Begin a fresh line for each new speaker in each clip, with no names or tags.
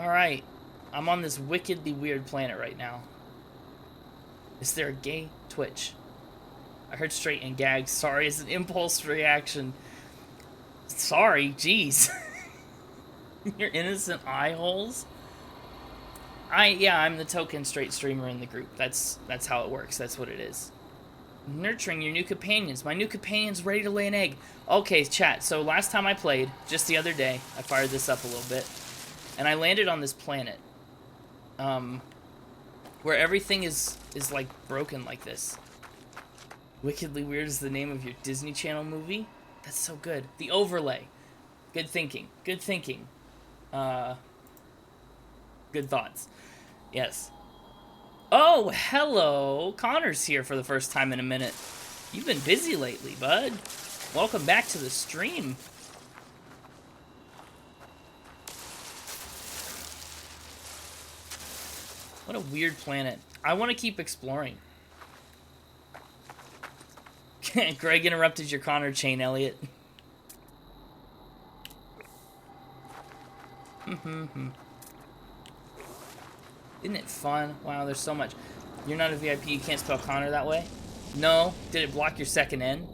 Alright. I'm on this wickedly weird planet right now. Is there a gay Twitch? I heard straight and gagged. Sorry, it's an impulse reaction. Sorry, jeez. Your innocent eye holes? I'm the token straight streamer in the group. That's how it works. That's what it is. Nurturing your new companions. My new companion's ready to lay an egg. Okay, chat. So last time I played, just the other day, I fired this up a little bit, and I landed on this planet, where everything is like broken like this. Wickedly Weird is the name of your Disney Channel movie. That's so good. The overlay. Good thinking. Good thinking. Good thoughts. Yes. Oh, hello. Connor's here for the first time in a minute. You've been busy lately, bud. Welcome back to the stream. What a weird planet. I want to keep exploring. Greg interrupted your Connor chain, Elliot. Isn't it fun? Wow, there's so much. You're not a VIP, you can't spell Connor that way? No? Did it block your second N?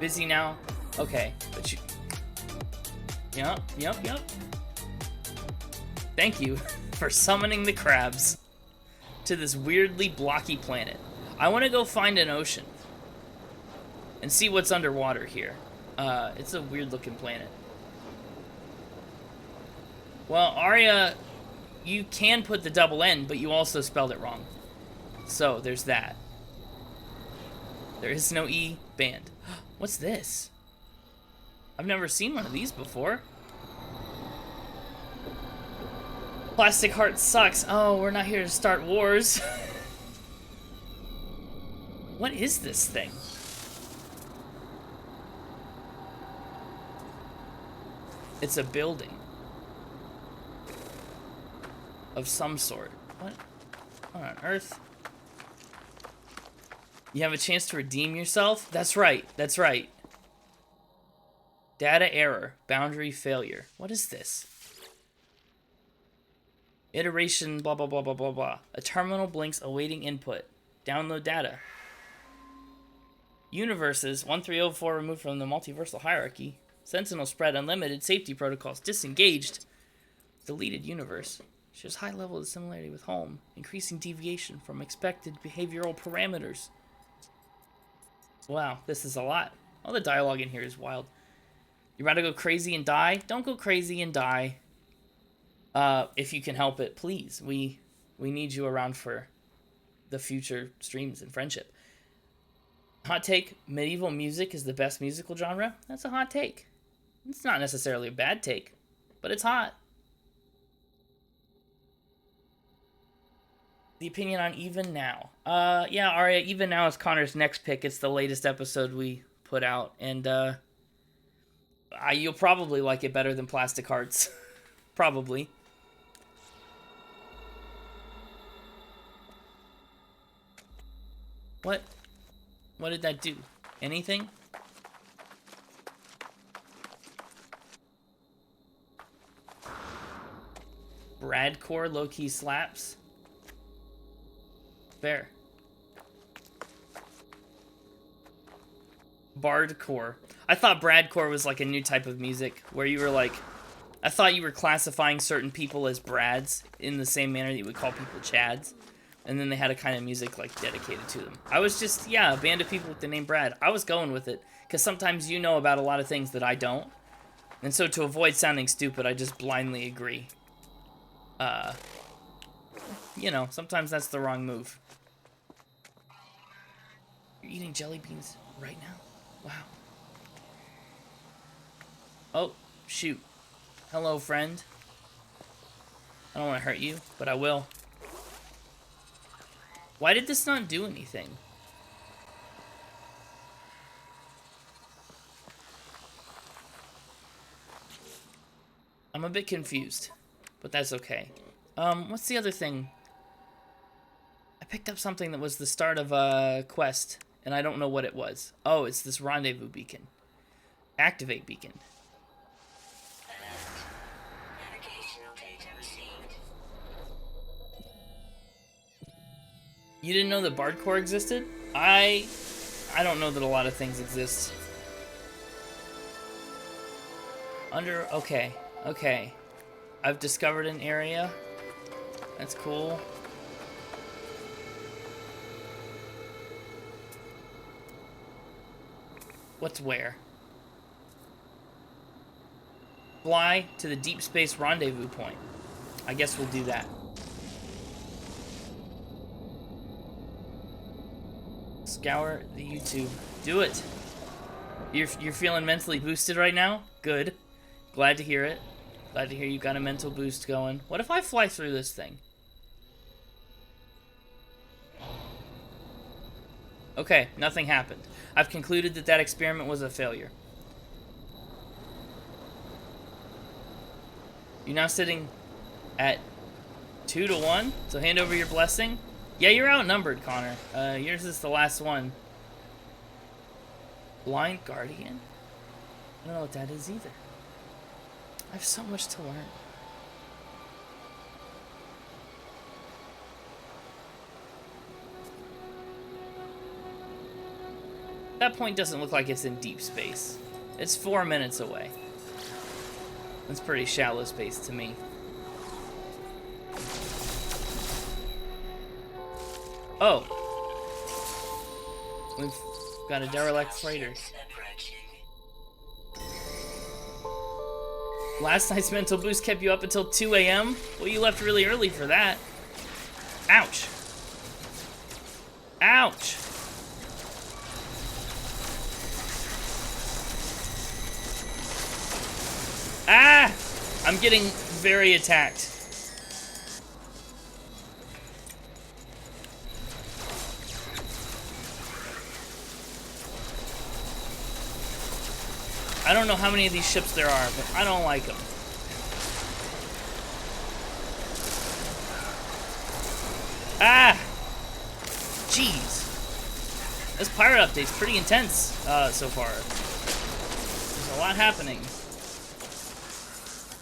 Busy now? Okay, but you... Yup. Thank you for summoning the crabs to this weirdly blocky planet. I want to go find an ocean and see what's underwater here. It's a weird looking planet. Well, Arya, you can put the double N, but you also spelled it wrong. So, there's that. There is no E banned. What's this? I've never seen one of these before. Plastic Heart sucks. Oh, we're not here to start wars. What is this thing? It's a building. Of some sort. What on earth? You have a chance to redeem yourself? That's right. That's right. Data error. Boundary failure. What is this? Iteration blah blah blah blah blah blah. A terminal blinks awaiting input. Download data. Universes 1304 removed from the multiversal hierarchy. Sentinel spread unlimited. Safety protocols disengaged. Deleted universe. Shows high level of similarity with home. Increasing deviation from expected behavioral parameters. Wow, this is a lot. All the dialogue in here is wild. You rather go crazy and die? Don't go crazy and die. If you can help it, please. We need you around for the future streams and friendship. Hot take, medieval music is the best musical genre? That's a hot take. It's not necessarily a bad take, but it's hot. The opinion on Even Now. Yeah, Arya, Even Now is Connor's next pick. It's the latest episode we put out, and you'll probably like it better than Plastic Hearts. Probably. What? What did that do? Anything? Bradcore low-key slaps. Fair. Bardcore. I thought Bradcore was like a new type of music where you were like, I thought you were classifying certain people as Brads in the same manner that you would call people Chads. And then they had a kind of music like dedicated to them. I was just, yeah, a band of people with the name Brad. I was going with it because sometimes you know about a lot of things that I don't. And so to avoid sounding stupid, I just blindly agree. You know, sometimes that's the wrong move. You're eating jelly beans right now? Wow. Oh, shoot. Hello, friend. I don't want to hurt you, but I will. Why did this not do anything? I'm a bit confused, but that's okay. What's the other thing? I picked up something that was the start of a quest, and I don't know what it was. Oh, it's this rendezvous beacon. Activate beacon. You didn't know that Bardcore existed? I don't know that a lot of things exist. Okay. I've discovered an area. That's cool. What's where? Fly to the deep space rendezvous point. I guess we'll do that. Scour the YouTube. Do it. You're feeling mentally boosted right now? Good. Glad to hear it. Glad to hear you got a mental boost going. What if I fly through this thing? Okay, nothing happened. I've concluded that experiment was a failure. You're now sitting at 2-1, so hand over your blessing. Yeah, you're outnumbered, Connor. Yours is the last one. Blind Guardian? I don't know what that is either. I have so much to learn. That point doesn't look like it's in deep space. It's 4 minutes away. That's pretty shallow space to me. Oh. We've got a derelict freighter. Last night's mental boost kept you up until 2 a.m.? Well, you left really early for that. Ouch. Ouch. Ah! I'm getting very attacked. I don't know how many of these ships there are, but I don't like them. Ah! Jeez. This pirate update's pretty intense so far. There's a lot happening.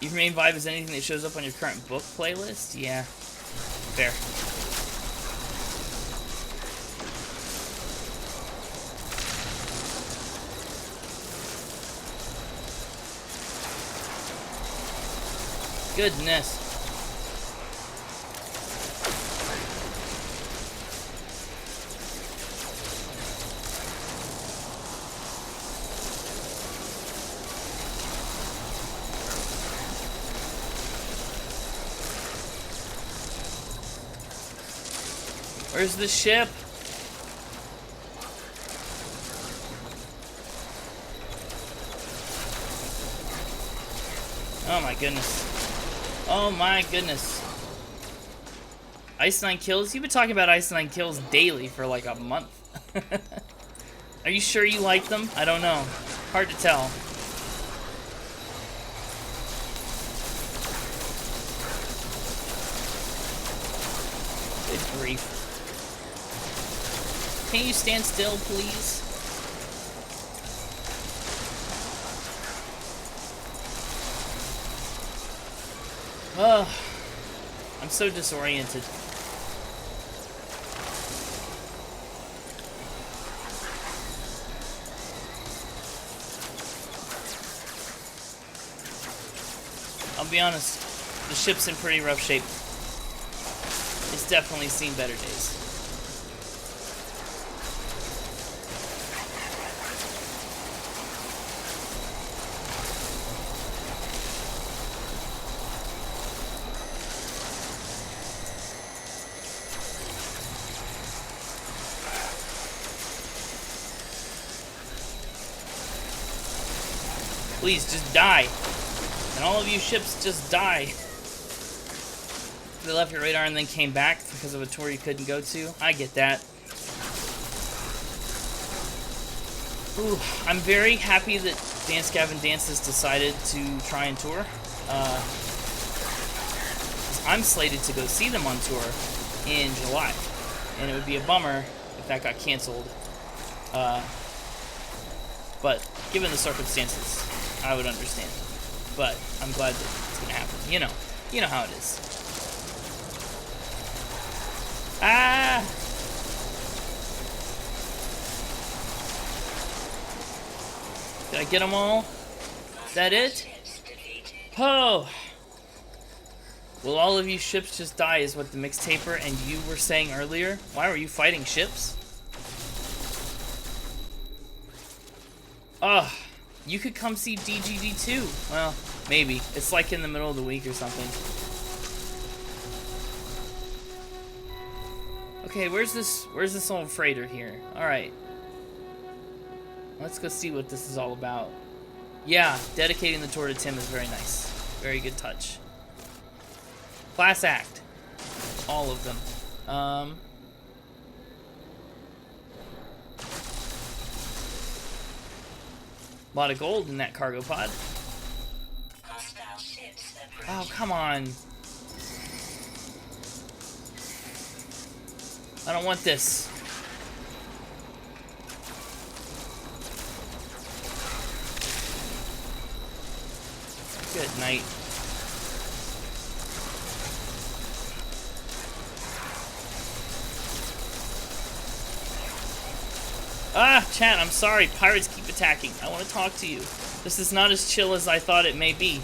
Your main vibe is anything that shows up on your current book playlist? Yeah. Fair. Goodness. Where's the ship? Oh my goodness. Oh my goodness. Ice 9 kills? You've been talking about Ice 9 kills daily for like a month. Are you sure you like them? I don't know. Hard to tell. Good grief. Can you stand still, please? Oh, I'm so disoriented. I'll be honest, the ship's in pretty rough shape. It's definitely seen better days. Please, just die. And all of you ships, just die. They left your radar and then came back because of a tour you couldn't go to. I get that. Ooh, I'm very happy that Dance Gavin Dance has decided to try and tour. I'm slated to go see them on tour in July. And it would be a bummer if that got canceled. But given the circumstances, I would understand. But I'm glad that it's gonna happen. You know how it is. Ah! Did I get them all? Is that it? Oh! Will all of you ships just die is what the mixtaper and you were saying earlier? Why were you fighting ships? Ugh. You could come see DGD too. Well, maybe. It's like in the middle of the week or something. Okay, where's this old freighter here? Alright. Let's go see what this is all about. Yeah, dedicating the tour to Tim is very nice. Very good touch. Class act. All of them. A lot of gold in that cargo pod. Oh, come on. I don't want this. Good night. Ah, chat, I'm sorry. Pirates keep attacking. I want to talk to you. This is not as chill as I thought it may be.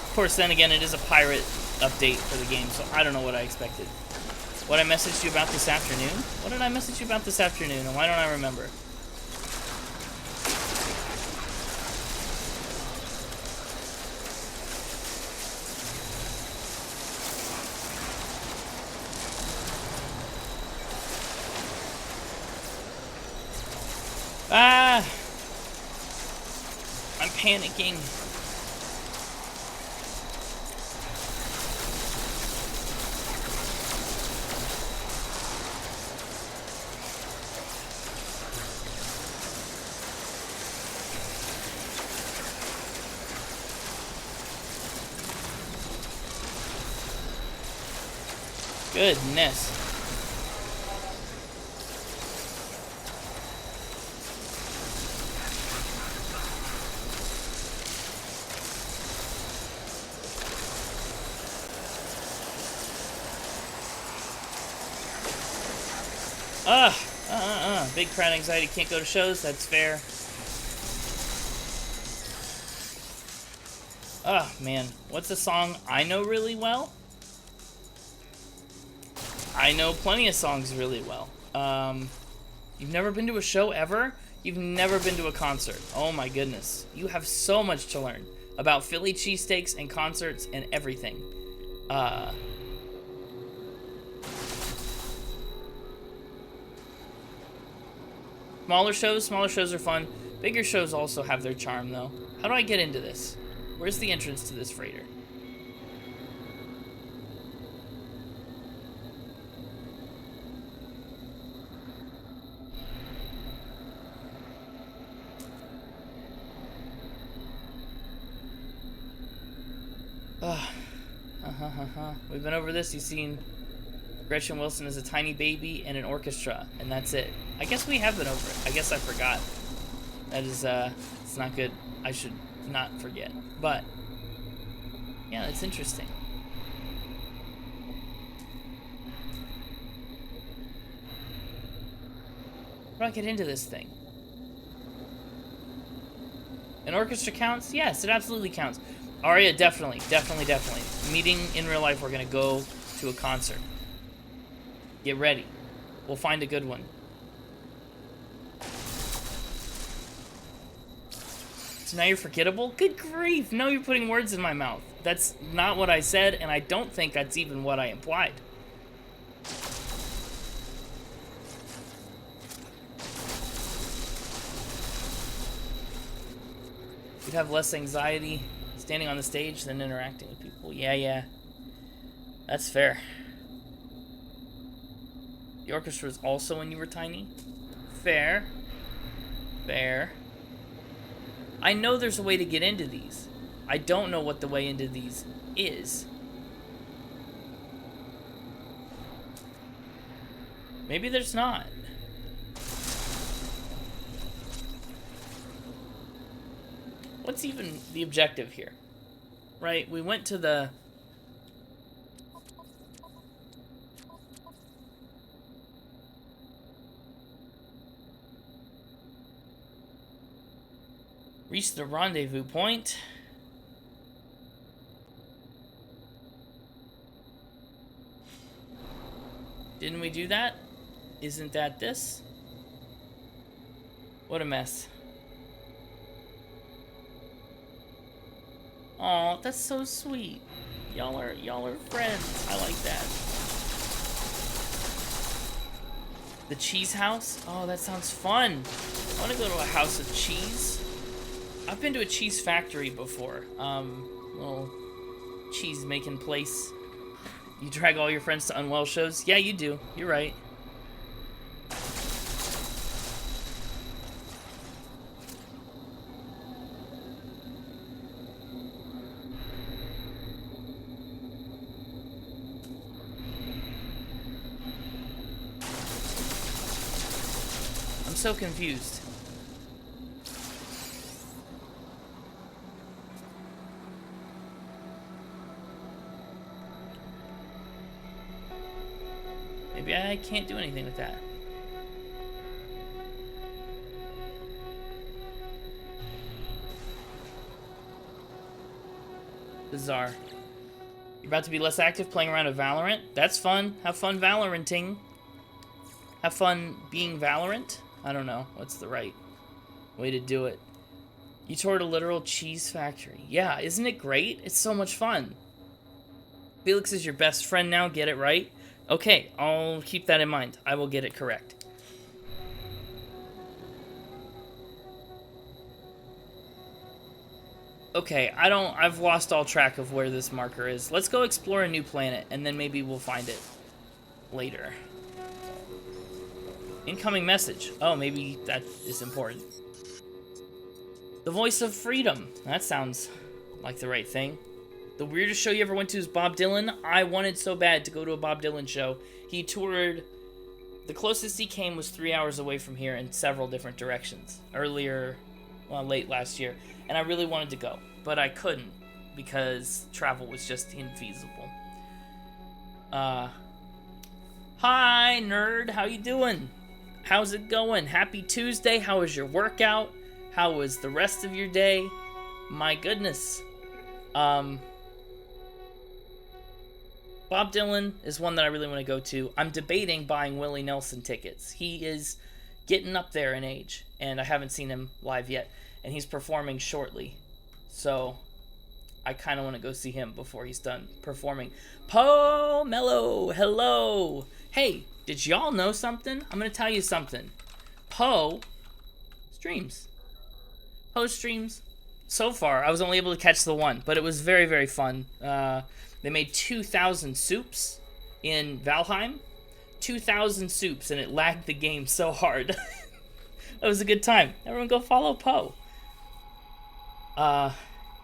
Of course, then again, it is a pirate update for the game, so I don't know what I expected. What I messaged you about this afternoon? What did I message you about this afternoon, and why don't I remember? Ah! I'm panicking. Goodness. Big crowd anxiety, can't go to shows, that's fair. Oh, man. What's a song I know really well? I know plenty of songs really well. You've never been to a show ever? You've never been to a concert. Oh my goodness. You have so much to learn about Philly cheesesteaks and concerts and everything. Smaller shows are fun. Bigger shows also have their charm, though. How do I get into this? Where's the entrance to this freighter? We've been over this. You've seen Gretchen Wilson as a tiny baby and an orchestra, and that's it. I guess we have been over it. I guess I forgot. That is, it's not good. I should not forget. But, yeah, it's interesting. How do I get into this thing? An orchestra counts? Yes, it absolutely counts. Aria, definitely. Meeting in real life, we're gonna go to a concert. Get ready. We'll find a good one. So now you're forgettable? Good grief! No, you're putting words in my mouth. That's not what I said, and I don't think that's even what I implied. You'd have less anxiety standing on the stage than interacting with people. Yeah. That's fair. The orchestra was also when you were tiny? Fair. I know there's a way to get into these. I don't know what the way into these is. Maybe there's not. What's even the objective here? Right? We went to the... Reach the rendezvous point. Didn't we do that? Isn't that this? What a mess. Aw, that's so sweet. Y'all are friends. I like that. The cheese house? Oh, that sounds fun. I want to go to a house of cheese. I've been to a cheese factory before. Little cheese making place. You drag all your friends to Unwell shows? Yeah, you do. You're right. I'm so confused. Maybe I can't do anything with that. Bizarre. You're about to be less active playing around with Valorant? That's fun. Have fun Valoranting. Have fun being Valorant? I don't know. What's the right way to do it? You toured a literal cheese factory. Yeah, isn't it great? It's so much fun. Felix is your best friend now. Get it right? Okay, I'll keep that in mind. I will get it correct. Okay, I've lost all track of where this marker is. Let's go explore a new planet, and then maybe we'll find it later. Incoming message. Oh, maybe that is important. The Voice of Freedom. That sounds like the right thing. The weirdest show you ever went to is Bob Dylan. I wanted so bad to go to a Bob Dylan show. He toured... The closest he came was 3 hours away from here in several different directions. Late last year. And I really wanted to go. But I couldn't because travel was just infeasible. Hi, nerd. How you doing? How's it going? Happy Tuesday. How was your workout? How was the rest of your day? My goodness. Bob Dylan is one that I really want to go to. I'm debating buying Willie Nelson tickets. He is getting up there in age, and I haven't seen him live yet, and he's performing shortly. So I kind of want to go see him before he's done performing. Poe Mello, hello. Hey, did y'all know something? I'm going to tell you something. Poe streams. Poe streams. So far, I was only able to catch the one, but it was very, very fun. They made 2,000 soups in Valheim. 2,000 soups, and it lagged the game so hard. It was a good time. Everyone go follow Poe.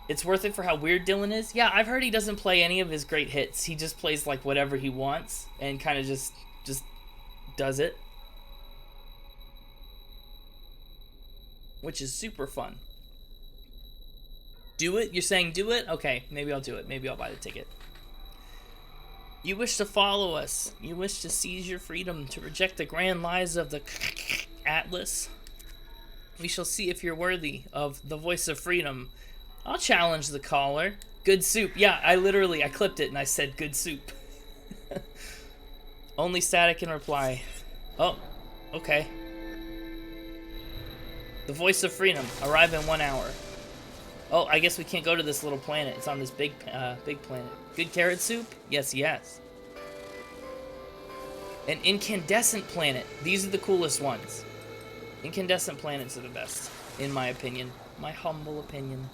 It's worth it for how weird Dylan is. Yeah, I've heard he doesn't play any of his great hits. He just plays like whatever he wants and kind of just does it. Which is super fun. Do it? You're saying do it? Okay, maybe I'll do it. Maybe I'll buy the ticket. You wish to follow us. You wish to seize your freedom, to reject the grand lies of the Atlas. We shall see if you're worthy of the voice of freedom. I'll challenge the caller. Good soup. Yeah, I clipped it and I said good soup. Only static in reply. Oh, okay. The voice of freedom. Arrive in 1 hour. Oh, I guess we can't go to this little planet. It's on this big planet. Good carrot soup? Yes, yes. An incandescent planet. These are the coolest ones. Incandescent planets are the best, in my opinion. My humble opinion.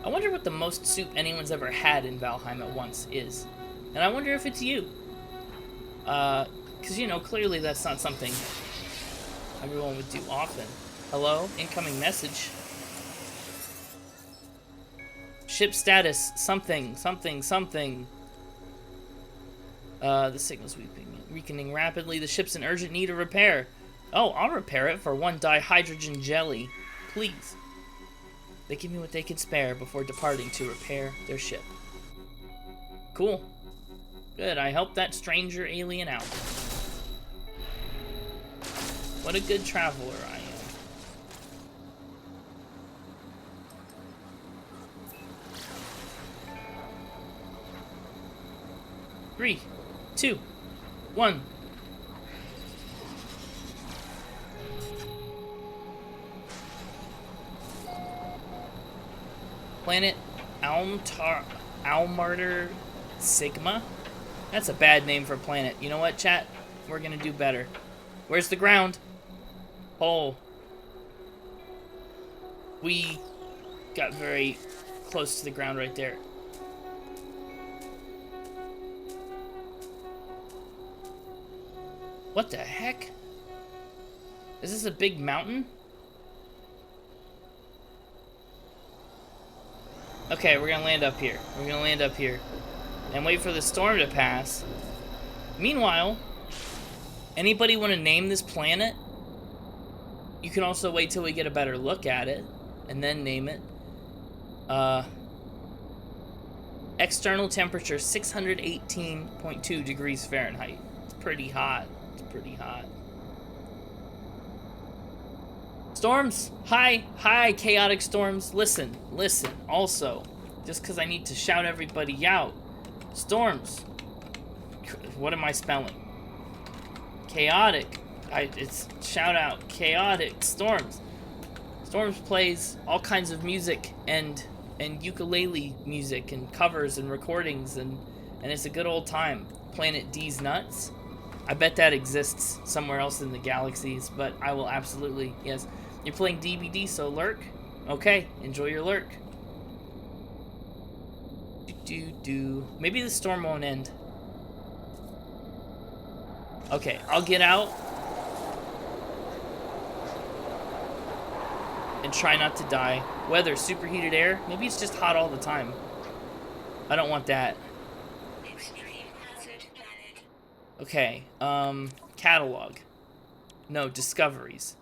I wonder what the most soup anyone's ever had in Valheim at once is. And I wonder if it's you. Because, you know, clearly that's not something everyone would do often. Hello? Incoming message. Ship status. Something. The signal's weakening rapidly. The ship's in urgent need of repair. Oh, I'll repair it for 1 dihydrogen jelly. Please. They give me what they can spare before departing to repair their ship. Cool. Good, I helped that stranger alien out. What a good traveler I am. 3, 2, 1. Planet Almarter Sigma? That's a bad name for a planet. You know what, chat? We're gonna do better. Where's the ground? Oh. We got very close to the ground right there. What the heck? Is this a big mountain? Okay, we're gonna land up here. We're gonna land up here. And wait for the storm to pass. Meanwhile, anybody want to name this planet? You can also wait till we get a better look at it, and then name it. External temperature 618.2 degrees Fahrenheit. It's pretty hot. It's pretty hot. Storms! Hi, chaotic storms. Listen. Also, just because I need to shout everybody out. Storms. What am I spelling? Chaotic. It's shout out. Chaotic storms. Storms plays all kinds of music and ukulele music and covers and recordings and it's a good old time. Planet D's Nuts. I bet that exists somewhere else in the galaxies, but I will absolutely, yes. You're playing DBD, so lurk? Okay, enjoy your lurk. Maybe the storm won't end. Okay, I'll get out. And try not to die. Weather, superheated air. Maybe it's just hot all the time. I don't want that.
Extreme hazard planet.
Okay, catalog. No, discoveries.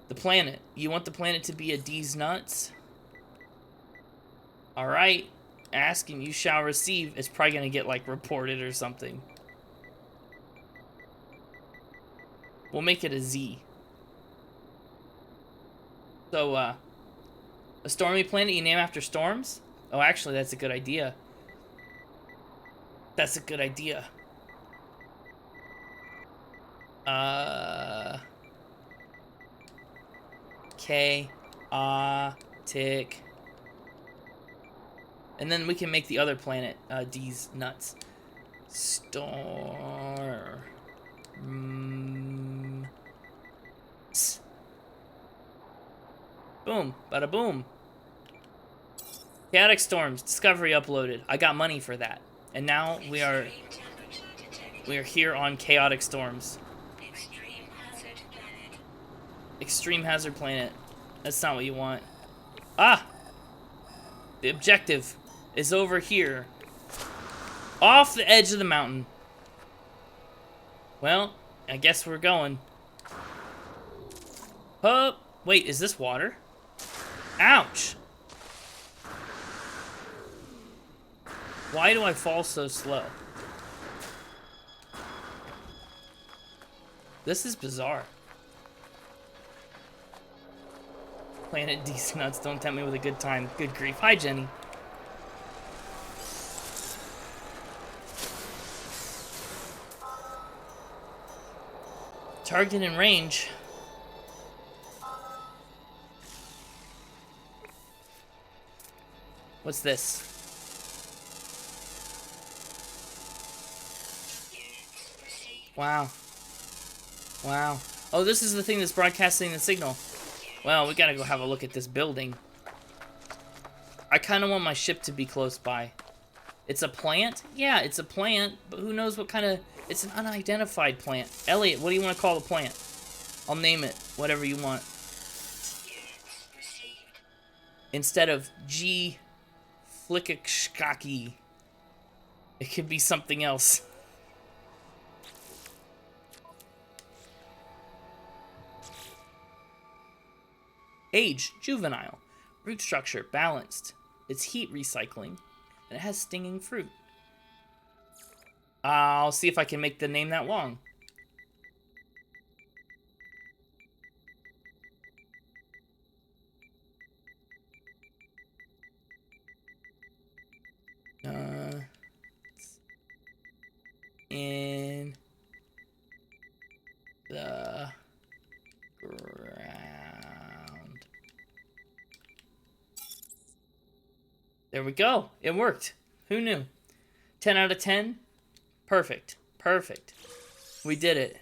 The planet. You want the planet to be a D's Nuts? Alright. Ask and you shall receive. It's probably gonna get, like, reported or something. We'll make it a Z. So, a stormy planet you name after storms? Oh, actually, that's a good idea. That's a good idea. Chaotic. And then we can make the other planet, D's Nuts. Boom. Bada boom. Chaotic storms. Discovery uploaded. I got money for that. And now we are here on chaotic storms.
Extreme hazard planet.
Extreme hazard planet. That's not what you want. Ah! The objective is over here. Off the edge of the mountain. Well, I guess we're going. Oh, wait, is this water? Ouch! Why do I fall so slow? This is bizarre. Planet D's Nuts, don't tempt me with a good time. Good grief. Hi, Jenny. Target in range. What's this? Wow. Wow. Oh, this is the thing that's broadcasting the signal. Well, we gotta go have a look at this building. I kind of want my ship to be close by. It's a plant? Yeah, it's a plant, but who knows what kind of... It's an unidentified plant. Elliot, what do you want to call the plant? I'll name it whatever you want. Instead of G. Flickakshkaki, it could be something else. Age, juvenile. Root structure, balanced. It's heat recycling, and it has stinging fruit. I'll see if I can make the name that long. In the ground. There we go. It worked. Who knew? 10 out of 10. Perfect. Perfect. We did it.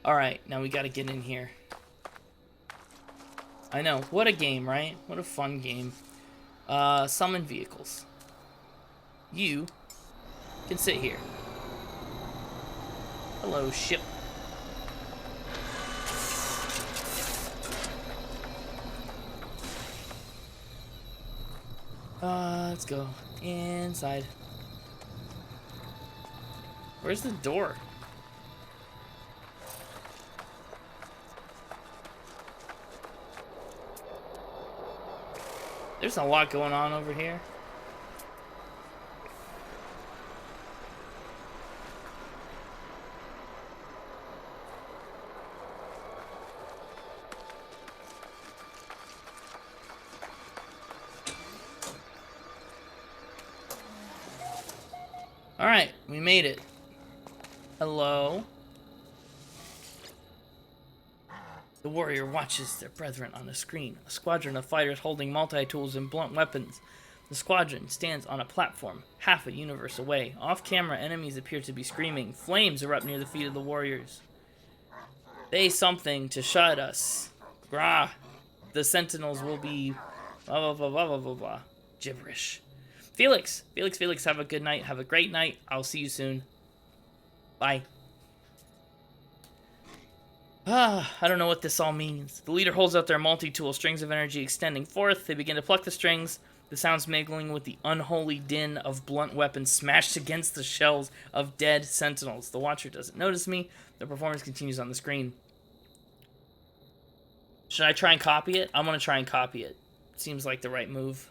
Alright, now we gotta get in here. I know. What a game, right? What a fun game. Summon vehicles. You can sit here. Hello, ship. Let's go inside. Where's the door? There's a lot going on over here. Alright, we made it. Hello? The warrior watches their brethren on a screen. A squadron of fighters holding multi-tools and blunt weapons. The squadron stands on a platform, half a universe away. Off-camera, enemies appear to be screaming. Flames erupt near the feet of the warriors. Say something to shut us. Grah. The sentinels will be... blah, blah, blah, blah, blah, blah, blah. Gibberish. Felix, have a good night. Have a great night. I'll see you soon. Bye. I don't know what this all means. The leader holds out their multi-tool, strings of energy extending forth. They begin to pluck the strings, the sounds mingling with the unholy din of blunt weapons smashed against the shells of dead sentinels. The watcher doesn't notice me. The performance continues on the screen. Should I try and copy it? I'm going to try and copy it. Seems like the right move.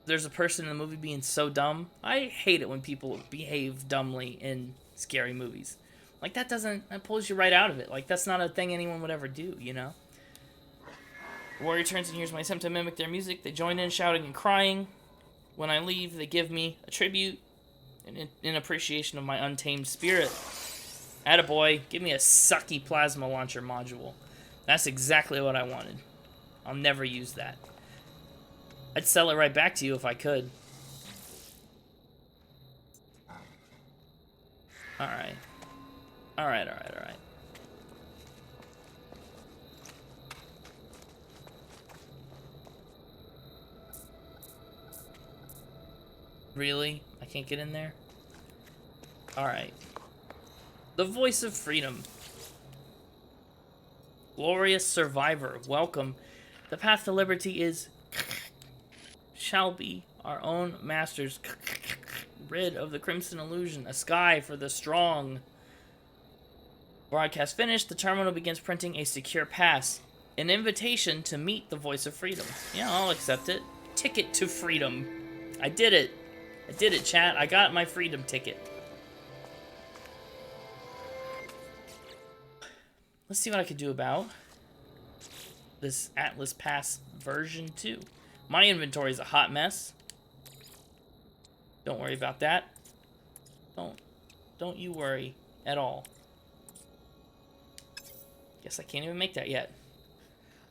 There's a person in the movie being so dumb. I hate it when people behave dumbly in scary movies. Like, that pulls you right out of it. Like, that's not a thing anyone would ever do, you know? The warrior turns and hears my attempt to mimic their music. They join in, shouting and crying. When I leave, they give me a tribute in appreciation of my untamed spirit. Attaboy, give me a sucky plasma launcher module. That's exactly what I wanted. I'll never use that. I'd sell it right back to you if I could. Alright. Alright. Really? I can't get in there? Alright. The voice of freedom. Glorious survivor, welcome. The path to liberty is... shall be our own masters. Rid of the crimson illusion. A sky for the strong. Broadcast finished. The terminal begins printing a secure pass. An invitation to meet the voice of freedom. Yeah, I'll accept it. Ticket to freedom. I did it. I did it, chat. I got my freedom ticket. Let's see what I can do about this Atlas Pass version 2. My inventory is a hot mess. Don't worry about that. Don't you worry at all. Guess I can't even make that yet.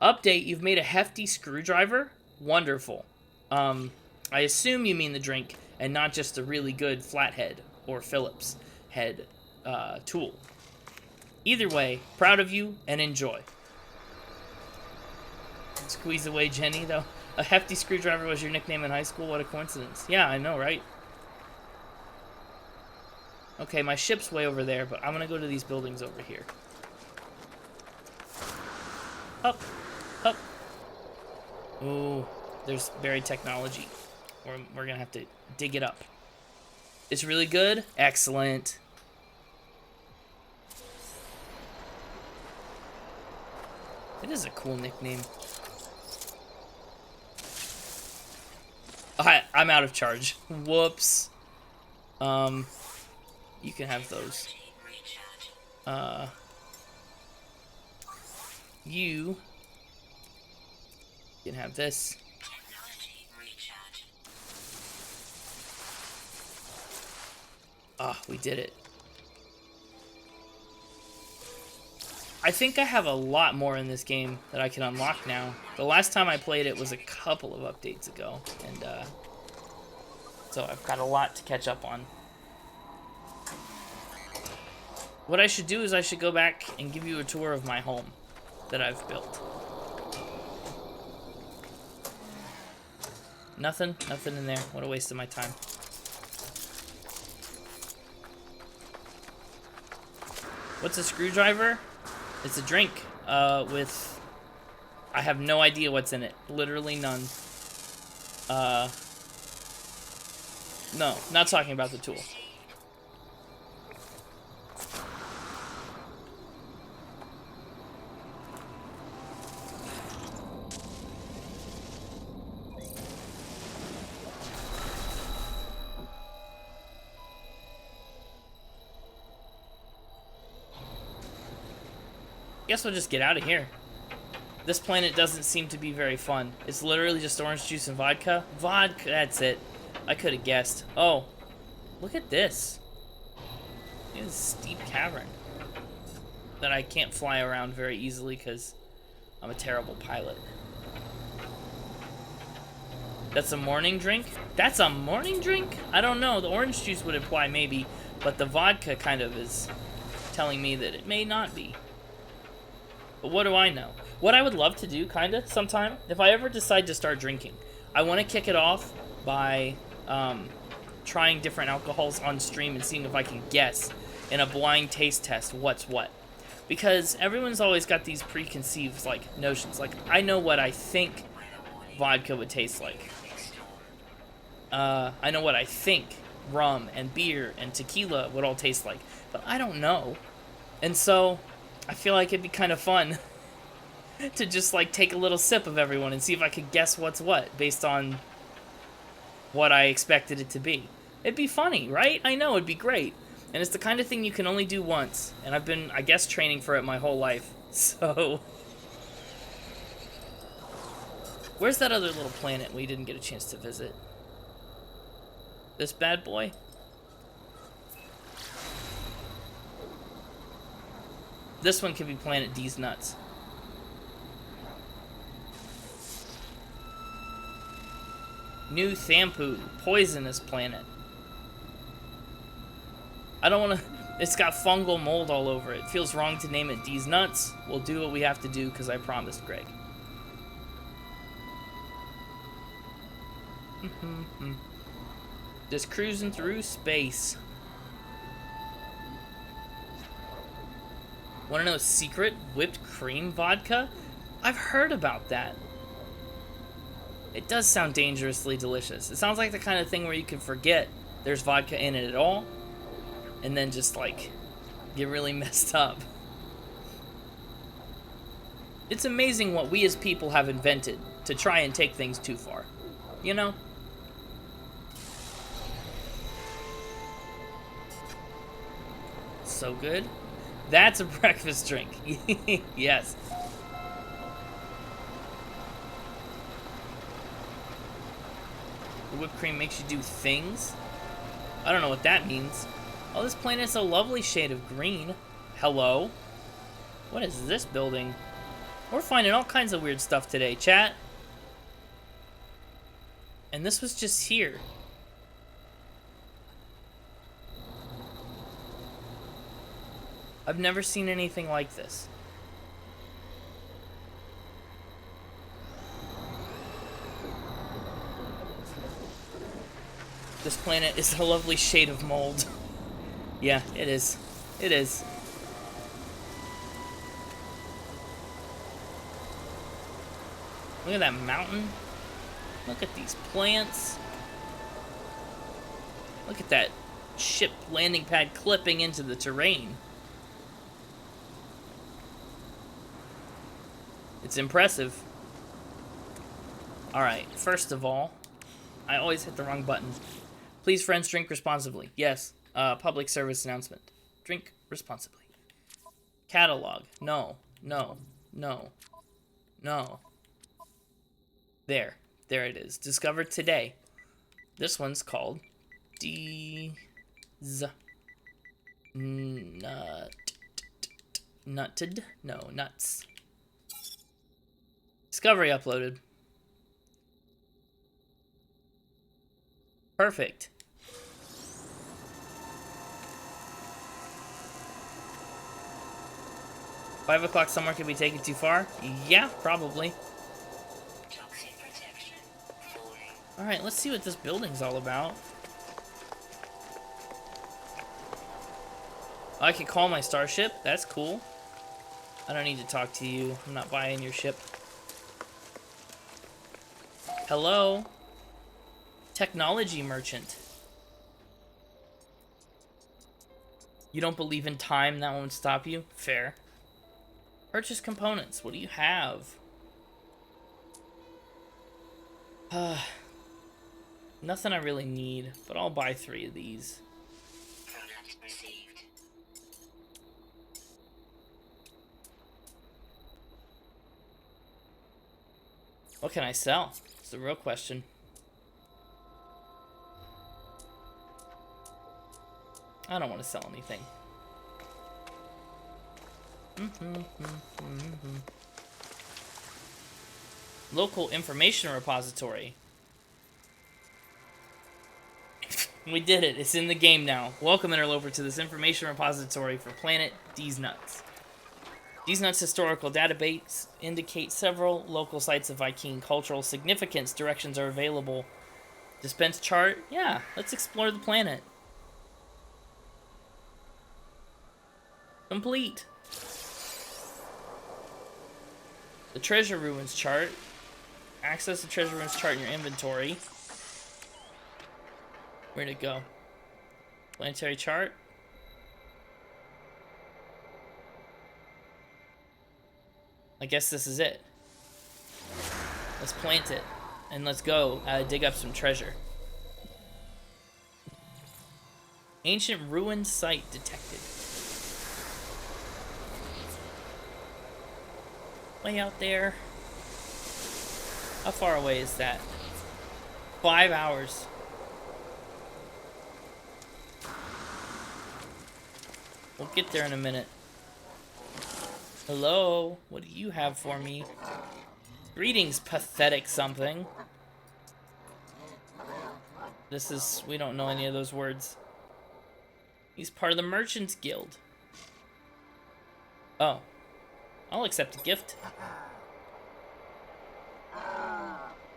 Update, you've made a hefty screwdriver? Wonderful. I assume you mean the drink and not just a really good flathead or Phillips head tool. Either way, proud of you and enjoy. Squeeze away Jenny, though. A hefty screwdriver was your nickname in high school? What a coincidence. Yeah, I know, right? Okay, my ship's way over there, but I'm gonna go to these buildings over here. Up. Up. Ooh, there's buried technology. We're gonna have to dig it up. It's really good? Excellent. It is a cool nickname. I'm out of charge. Whoops. You can have those. You can have this. Ah, we did it. I think I have a lot more in this game that I can unlock now. The last time I played it was a couple of updates ago, and so I've got a lot to catch up on. What I should do is I should go back and give you a tour of my home that I've built. Nothing in there. What a waste of my time. What's a screwdriver? It's a drink with... I have no idea what's in it. Literally none. No, not talking about the tool. Guess we'll just get out of here. This planet doesn't seem to be very fun. It's literally just orange juice and vodka. Vodka, that's it. I could have guessed. Oh, look at this. Look at this steep cavern that I can't fly around very easily because I'm a terrible pilot. That's a morning drink? That's a morning drink? I don't know. The orange juice would imply maybe, but the vodka kind of is telling me that it may not be. But what do I know? What I would love to do, kind of, sometime, if I ever decide to start drinking, I want to kick it off by trying different alcohols on stream and seeing if I can guess in a blind taste test what's what. Because everyone's always got these preconceived, like, notions. Like, I know what I think vodka would taste like. I know what I think rum and beer and tequila would all taste like. But I don't know. And so... I feel like it'd be kind of fun to just, like, take a little sip of everyone and see if I could guess what's what based on what I expected it to be. It'd be funny, right? I know, it'd be great. And it's the kind of thing you can only do once. And I've been, I guess, training for it my whole life. So... Where's that other little planet we didn't get a chance to visit? This bad boy? This one could be Planet D's nuts. New Thampu, poisonous planet. I don't want to... It's got fungal mold all over it. Feels wrong to name it D's nuts. We'll do what we have to do because I promised Greg. Just cruising through space. Want to know secret whipped cream vodka? I've heard about that. It does sound dangerously delicious. It sounds like the kind of thing where you can forget there's vodka in it at all, and then just, like, get really messed up. It's amazing what we as people have invented to try and take things too far. You know? So good. That's a breakfast drink. Yes. The whipped cream makes you do things? I don't know what that means. Oh, this planet's a lovely shade of green. Hello? What is this building? We're finding all kinds of weird stuff today, chat. And this was just here. I've never seen anything like this. This planet is a lovely shade of mold. Yeah, it is. It is. Look at that mountain. Look at these plants. Look at that ship landing pad clipping into the terrain. It's impressive. Alright, first of all, I always hit the wrong button. Please, friends, drink responsibly. Yes. Public service announcement. Drink responsibly. Catalog. No. No. No. No. There. There it is. Discovered today. This one's called Nutted? No, nuts. Discovery uploaded. Perfect. Five o'clock somewhere could be taken too far? Yeah, probably.
Toxin protection. Falling.
Alright, let's see what this building's all about. I can call my starship. That's cool. I don't need to talk to you. I'm not buying your ship. Hello? Technology merchant. You don't believe in time? That won't stop you? Fair. Purchase components. What do you have? Nothing I really need, but I'll buy 3 of these.
Product received.
What can I sell? It's the real question. I don't want to sell anything. Local information repository. We did it. It's in the game now. Welcome, interloper, to this information repository for Planet D's Nuts. D's Nuts historical database indicates several local sites of Viking cultural significance. Directions are available. Dispense chart? Yeah, let's explore the planet. Complete. The treasure ruins chart. Access the treasure ruins chart in your inventory. Where'd it go? Planetary chart. I guess this is it. Let's plant it. And let's go dig up some treasure. Ancient ruined site detected. Way out there. How far away is that? 5 hours. We'll get there in a minute. Hello? What do you have for me? Greetings, pathetic something. We don't know any of those words. He's part of the Merchants Guild. Oh. I'll accept a gift.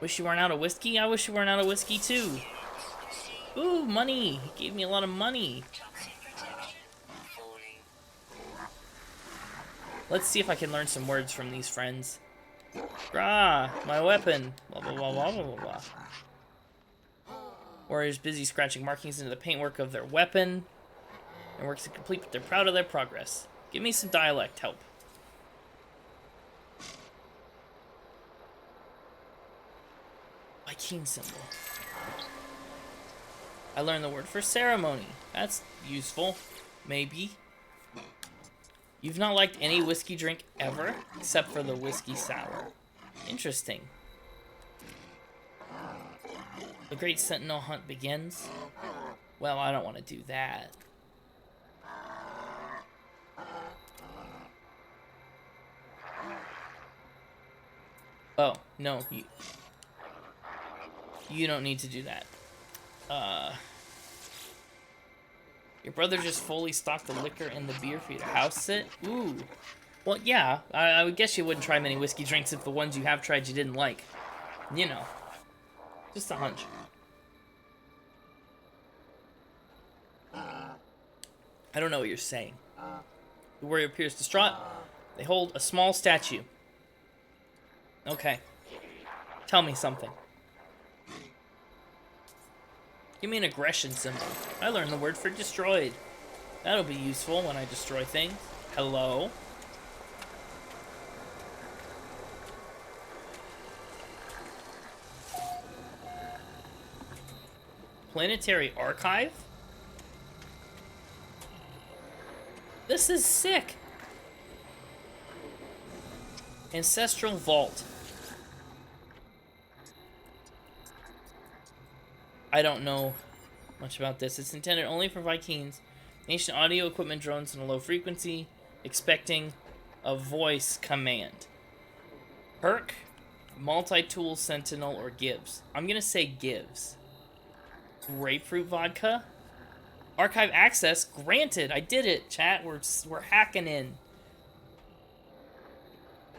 Wish you weren't out of whiskey? I wish you weren't out of whiskey too. Ooh, money! He gave me a lot of money.
Toxin protection. Falling.
Let's see if I can learn some words from these friends. Grah, my weapon. Blah, blah, blah, blah, blah, blah, blah. Warriors busy scratching markings into the paintwork of their weapon. Their work's incomplete, but they're proud of their progress. Give me some dialect help. Viking symbol. I learned the word for ceremony. That's useful. Maybe. You've not liked any whiskey drink ever? Except for the whiskey sour. Interesting. The Great Sentinel Hunt begins. Well, I don't want to do that. Oh, no. You don't need to do that. Your brother just fully stocked the liquor and the beer for you to house sit? Ooh. Well, yeah. I would guess you wouldn't try many whiskey drinks if the ones you have tried you didn't like. You know. Just a hunch. I don't know what you're saying. The warrior appears distraught. They hold a small statue. Okay. Tell me something. Give me an aggression symbol. I learned the word for destroyed. That'll be useful when I destroy things. Hello? Planetary Archive? This is sick. Ancestral Vault. I don't know much about this. It's intended only for Vikings. Ancient audio equipment drones in a low frequency, expecting a voice command. Perk, multi-tool, sentinel, or gives. I'm gonna say gives. Grapefruit vodka. Archive access granted. I did it, chat. We're hacking in.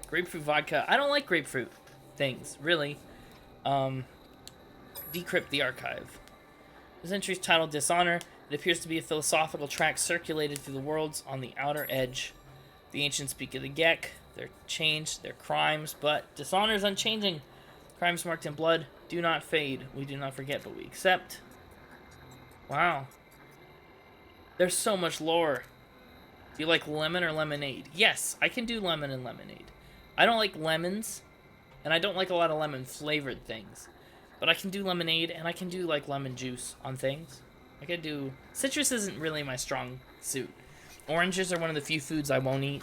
Grapefruit vodka. I don't like grapefruit things, really. Decrypt the archive. This entry is titled Dishonor. It appears to be a philosophical tract circulated through the worlds on the outer edge. The ancients speak of the Gek, their change, their crimes, but dishonor is unchanging. Crimes marked in blood do not fade. We do not forget, but we accept. Wow. There's so much lore. Do you like lemon or lemonade? Yes, I can do lemon and lemonade. I don't like lemons, and I don't like a lot of lemon-flavored things. But I can do lemonade, and I can do, like, lemon juice on things. I can do... Citrus isn't really my strong suit. Oranges are one of the few foods I won't eat.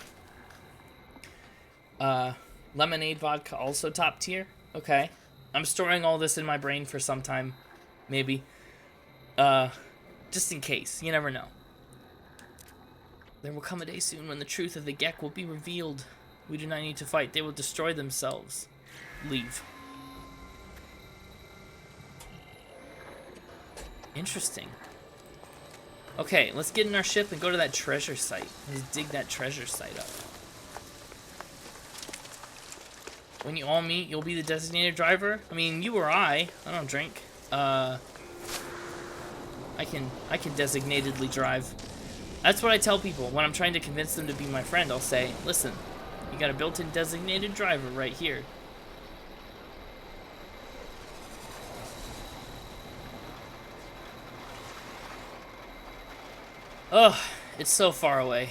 Lemonade vodka, also top tier. Okay. I'm storing all this in my brain for some time. Maybe. Just in case. You never know. There will come a day soon when the truth of the Gek will be revealed. We do not need to fight. They will destroy themselves. Leave. Interesting. Okay, let's get in our ship and go to that treasure site. Let's dig that treasure site up. When you all meet, you'll be the designated driver? I mean, you or I don't drink. I can designatedly drive. That's what I tell people when I'm trying to convince them to be my friend. I'll say, listen, you got a built-in designated driver right here. Ugh, it's so far away.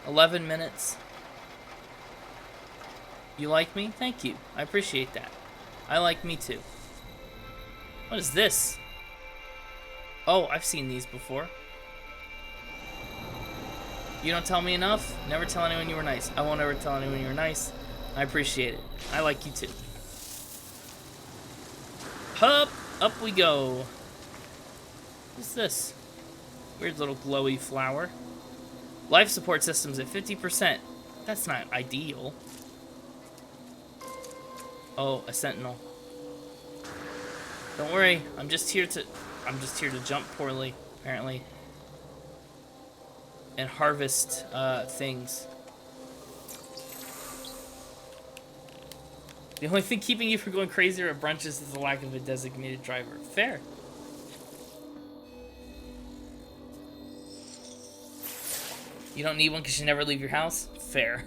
11 minutes. You like me? Thank you. I appreciate that. I like me too. What is this? Oh, I've seen these before. You don't tell me enough? Never tell anyone you were nice. I won't ever tell anyone you were nice. I appreciate it. I like you too. Up we go. What's this? Weird little glowy flower. Life support systems at 50%. That's not ideal. Oh, a sentinel. Don't worry, I'm just here to jump poorly, apparently. And harvest things. The only thing keeping you from going crazier at brunches is the lack of a designated driver. Fair. You don't need one because you never leave your house? Fair.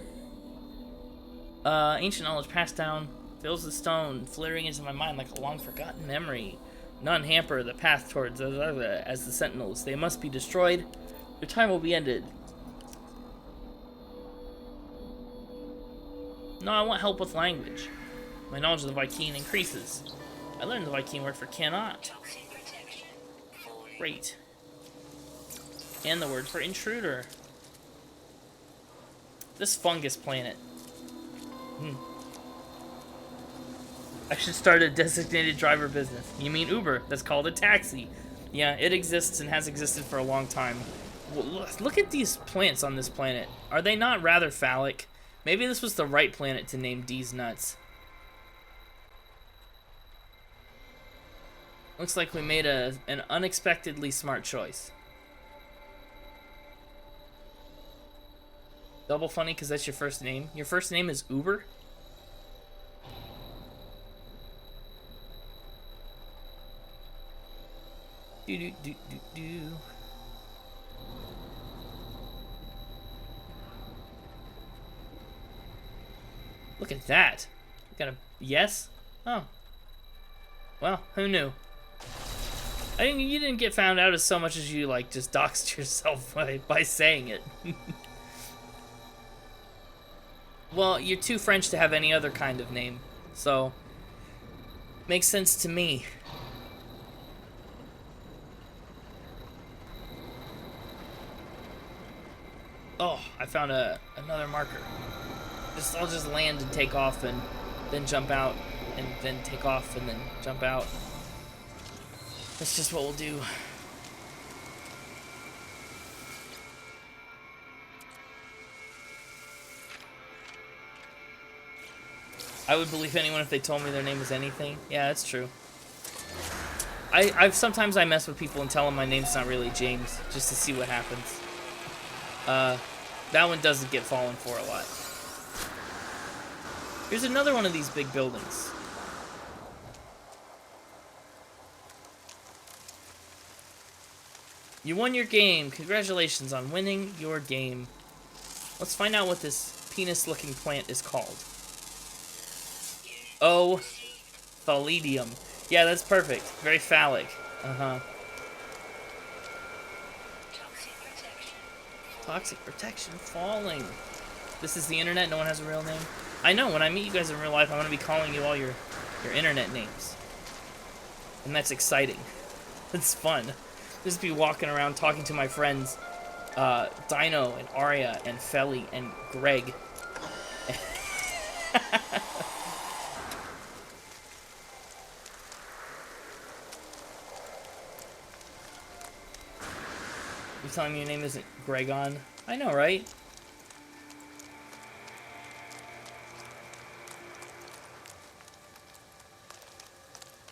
Ancient knowledge passed down fills the stone, flittering into my mind like a long-forgotten memory. None hamper the path towards as the sentinels. They must be destroyed. Their time will be ended. No, I want help with language. My knowledge of the Vy'keen increases. I learned the Vy'keen word for cannot. Great. And the word for intruder. This fungus planet. I should start a designated driver business. You mean Uber? That's called a taxi. Yeah, it exists and has existed for a long time. Well, look at these plants on this planet. Are they not rather phallic? Maybe this was the right planet to name D's nuts. Looks like we made an unexpectedly smart choice. Double funny because that's your first name. Your first name is Uber? Do. Look at that. Got a yes? Oh. Well, who knew? You didn't get found out as so much as you like just doxed yourself by saying it. Well, you're too French to have any other kind of name, so makes sense to me. Oh, I found another marker. I'll just land and take off and then jump out and then take off and then jump out. That's just what we'll do. I would believe anyone if they told me their name was anything. Yeah, that's true. Sometimes I mess with people and tell them my name's not really James, just to see what happens. That one doesn't get fallen for a lot. Here's another one of these big buildings. You won your game. Congratulations on winning your game. Let's find out what this penis-looking plant is called. Oh, Phallidium. Yeah, that's perfect. Very phallic. Uh-huh. Toxic protection falling. This is the internet. No one has a real name. I know. When I meet you guys in real life, I'm going to be calling you all your internet names. And that's exciting. It's fun. Just be walking around talking to my friends, Dino and Arya and Felly and Greg. You telling me your name isn't Gregon? I know, right?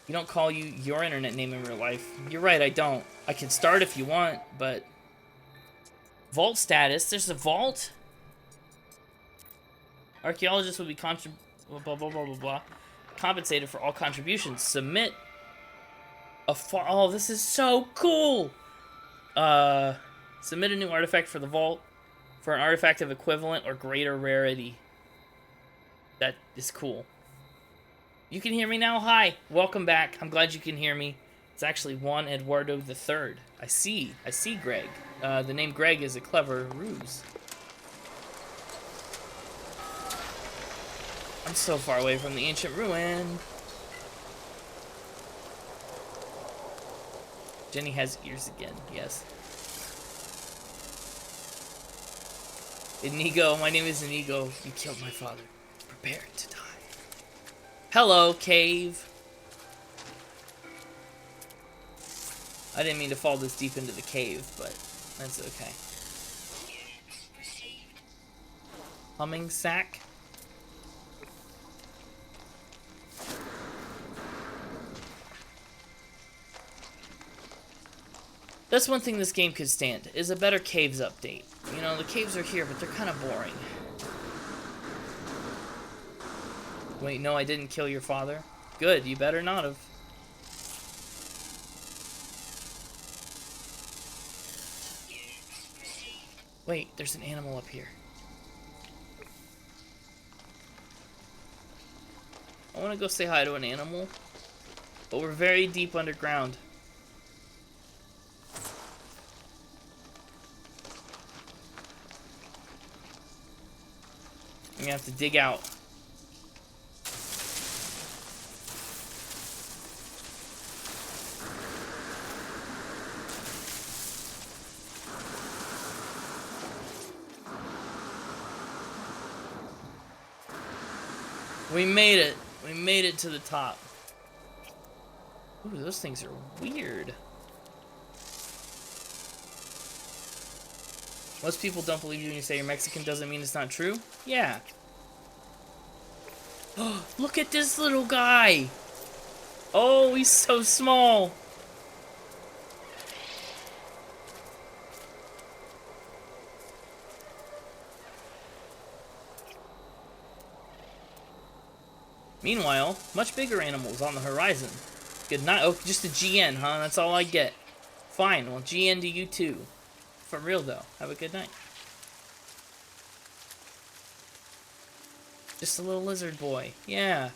You don't call you your internet name in real life. You're right, I don't. I can start if you want, but... Vault status? There's a vault? Archaeologists will be blah, blah, blah, blah, blah. Compensated for all contributions. Submit a oh, this is so cool! Submit a new artifact for the vault for an artifact of equivalent or greater rarity. That is cool. You can hear me now? Hi. Welcome back. I'm glad you can hear me. It's actually Juan Eduardo III. I see, Greg. The name Greg is a clever ruse. I'm so far away from the ancient ruin. Jenny has ears again, yes. Inigo, my name is Inigo. You killed my father. Prepare to die. Hello, cave. I didn't mean to fall this deep into the cave, but that's okay. Humming sack. That's one thing this game could stand, is a better caves update. You know, the caves are here, but they're kind of boring. Wait, no, I didn't kill your father. Good, you better not have. Wait, there's an animal up here. I want to go say hi to an animal, but we're very deep underground. I'm gonna have to dig out. We made it. We made it to the top. Ooh, those things are weird. Most people don't believe you when you say you're Mexican doesn't mean it's not true. Yeah. Oh, look at this little guy. Oh, he's so small. Meanwhile, much bigger animals on the horizon. Good night. Oh, just a GN, huh? That's all I get. Fine. Well, GN to you too. For real though. Have a good night. Just a little lizard boy. Yeah.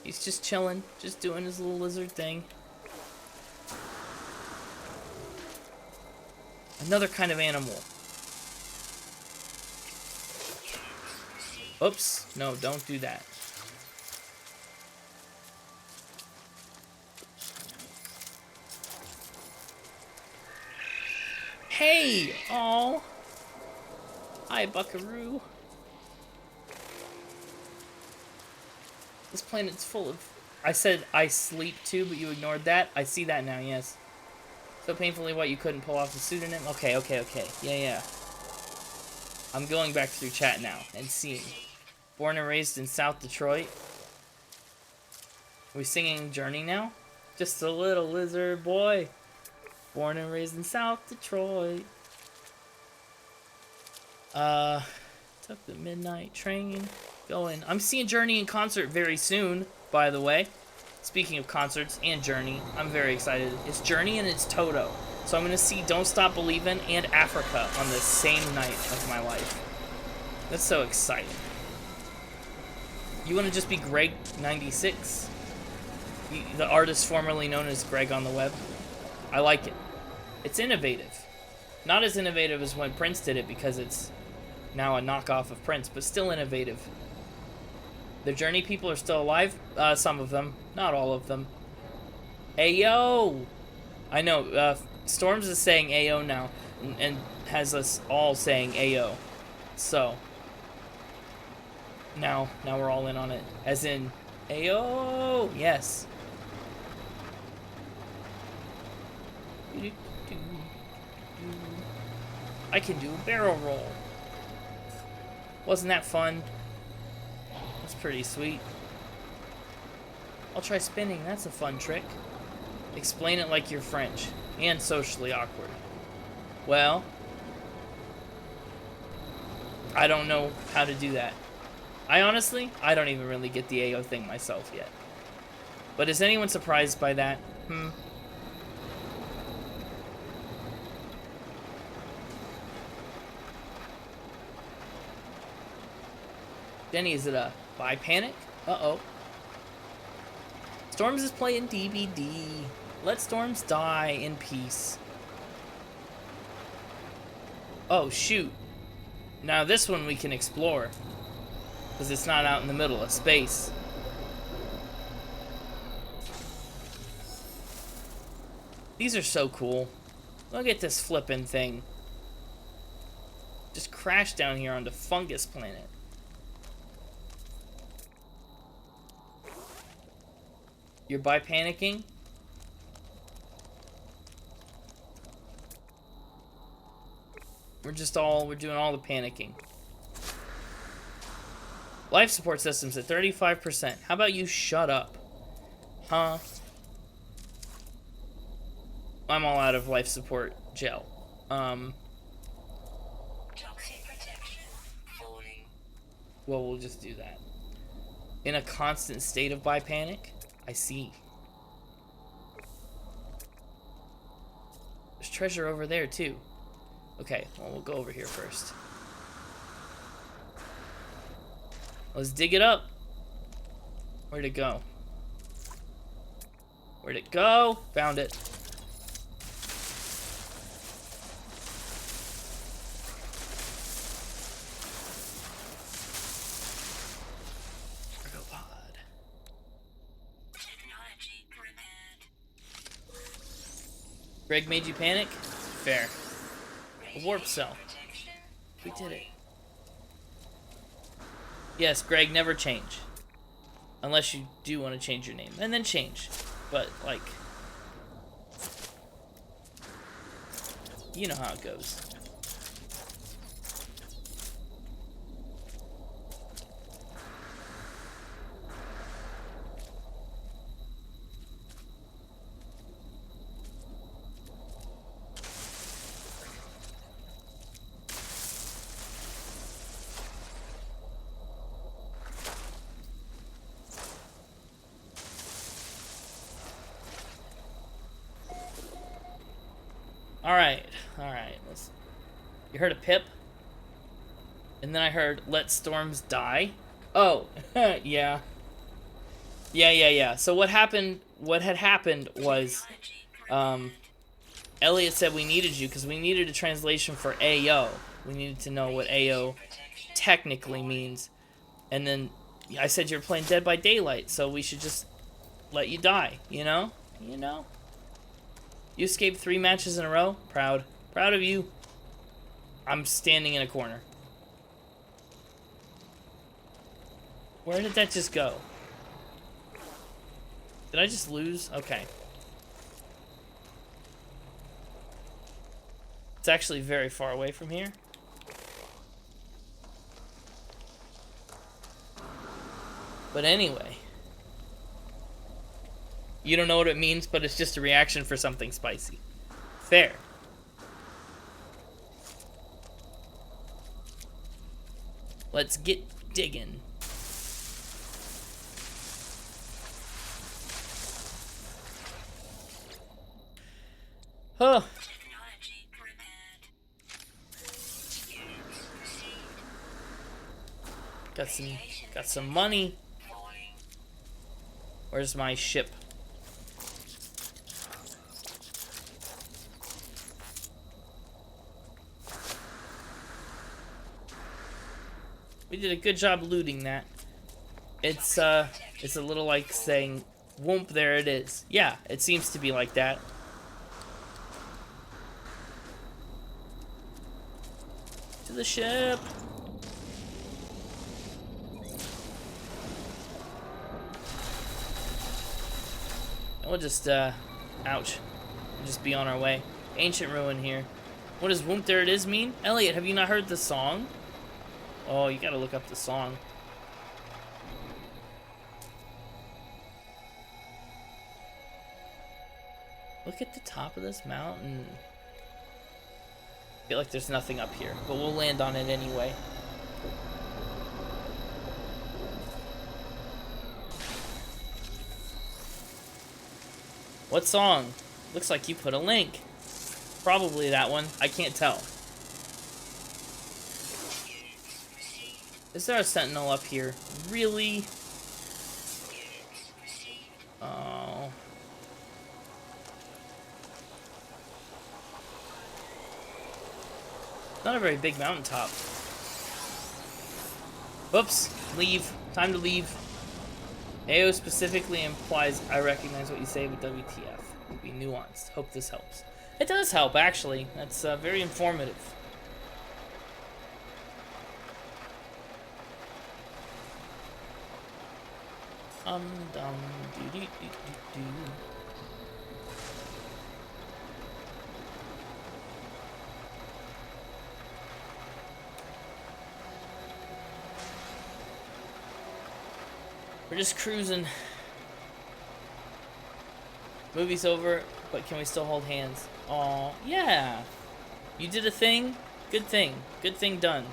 He's just chilling. Just doing his little lizard thing. Another kind of animal. Oops. No, don't do that. Hey! Aw! Hi, Buckaroo. This planet's full of... I said I sleep too, but you ignored that. I see that now, yes. So painfully what, you couldn't pull off the pseudonym? Okay. Yeah. I'm going back through chat now and seeing. Born and raised in South Detroit. Are we singing Journey now? Just a little lizard boy. Born and raised in South Detroit. Took the midnight train. Going. I'm seeing Journey in concert very soon, by the way. Speaking of concerts and Journey, I'm very excited. It's Journey and it's Toto. So I'm going to see Don't Stop Believin' and Africa on the same night of my life. That's so exciting. You want to just be Greg96? The artist formerly known as Greg on the web? I like it. It's innovative. Not as innovative as when Prince did it because it's now a knockoff of Prince, but still innovative. The Journey people are still alive? Some of them. Not all of them. Ayo! I know, Storms is saying Ayo now, and has us all saying Ayo. So, now we're all in on it. As in, Ayo! Yes. I can do a barrel roll. Wasn't that fun? That's pretty sweet. I'll try spinning. That's a fun trick. Explain it like you're French and socially awkward. Well, I don't know how to do that. I don't even really get the AO thing myself yet. But is anyone surprised by that? Denny, is it a buy panic? Uh-oh. Storms is playing DBD. Let Storms die in peace. Oh, shoot. Now this one we can explore. Because it's not out in the middle of space. These are so cool. Look at this flippin' thing. Just crashed down here onto Fungus Planet. You're by panicking? We're doing all the panicking. Life support systems at 35%. How about you shut up? Huh? I'm all out of life support gel.
Toxic protection. Falling.
Well, we'll just do that. In a constant state of by panic? I see. There's treasure over there, too. Okay, well, we'll go over here first. Let's dig it up. Where'd it go? Where'd it go? Found it.
Technology prepared.
Greg made you panic? Fair. A warp cell.
Protection.
We did it. Yes, Greg, never change. Unless you do want to change your name. And then change. But, like... you know how it goes. Alright, you heard of Pip? And then I heard Let Storms Die? Oh, yeah. Yeah. So what had happened was, Elliot said we needed you because we needed a translation for AO. We needed to know what AO technically means. And then I said you're playing Dead by Daylight, so we should just let you die, you know? You know? You escaped 3 matches in a row? Proud of you. I'm standing in a corner. Where did that just go? Did I just lose? Okay. It's actually very far away from here. But anyway. You don't know what it means, but it's just a reaction for something spicy. Fair. Let's get digging. Huh.
Technology prepared.
Got some money.
Falling.
Where's my ship? We did a good job looting that. It's a little like saying, whoomp, there it is. Yeah, it seems to be like that. To the ship. And we'll just, ouch. We'll just be on our way. Ancient ruin here. What does whoomp, there it is mean? Elliot, have you not heard the song? Oh, you gotta look up the song. Look at the top of this mountain. I feel like there's nothing up here, but we'll land on it anyway. What song? Looks like you put a link. Probably that one. I can't tell. Is there a sentinel up here? Really? Oh. Not a very big mountaintop. Whoops. Leave. Time to leave. AO specifically implies I recognize what you say with WTF. Be nuanced. Hope this helps. It does help, actually. That's very informative. Dum doo doo doo doo doo. We're just cruising. Movie's over, but can we still hold hands? Aw, yeah. You did a thing? Good thing. Good thing done.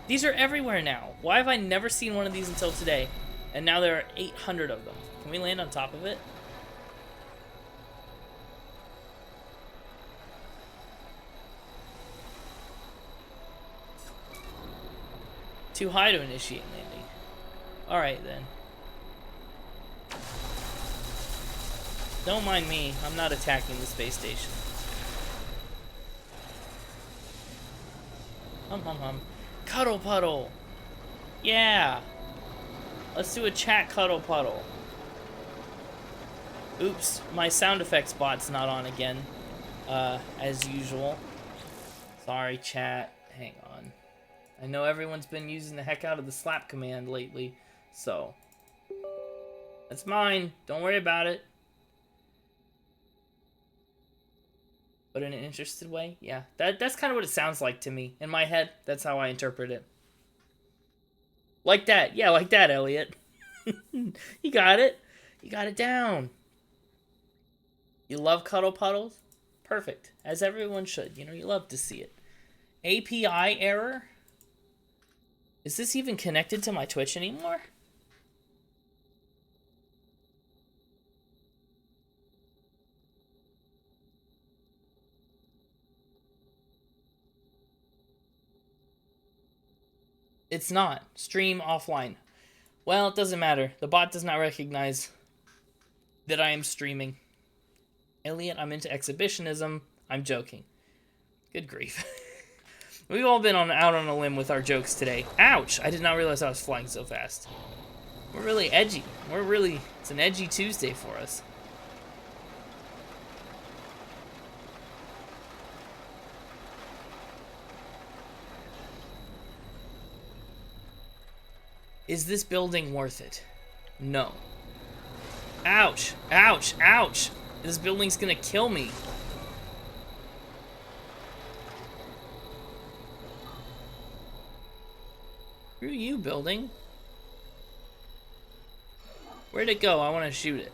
These are everywhere now. Why have I never seen one of these until today? And now there are 800 of them. Can we land on top of it? Too high to initiate landing. Alright then. Don't mind me. I'm not attacking the space station. Hum hum hum. Cuddle puddle! Yeah! Let's do a chat cuddle puddle. Oops, my sound effects bot's not on again. As usual. Sorry, chat. Hang on. I know everyone's been using the heck out of the slap command lately, so. That's mine. Don't worry about it. But in an interested way? Yeah. That's kind of what it sounds like to me. In my head, that's how I interpret it. Like that. Yeah, like that, Elliot. You got it. You got it down. You love cuddle puddles? Perfect. As everyone should. You know, you love to see it. API error? Is this even connected to my Twitch anymore? It's not. Stream offline. Well, it doesn't matter. The bot does not recognize that I am streaming. Elliot, I'm into exhibitionism. I'm joking. Good grief. We've all been out on a limb with our jokes today. Ouch! I did not realize I was flying so fast. We're really edgy. It's an edgy Tuesday for us. Is this building worth it? No. Ouch! Ouch! Ouch! This building's gonna kill me. Screw you, building. Where'd it go? I want to shoot it.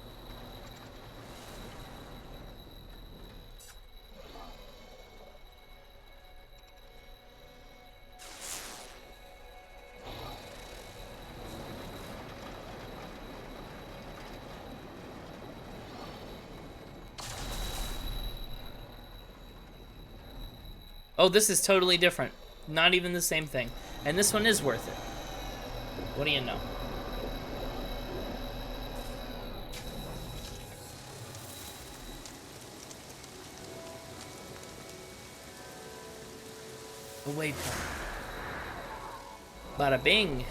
Oh, this is totally different. Not even the same thing. And this one is worth it. What do you know? A waypoint. Bada bing.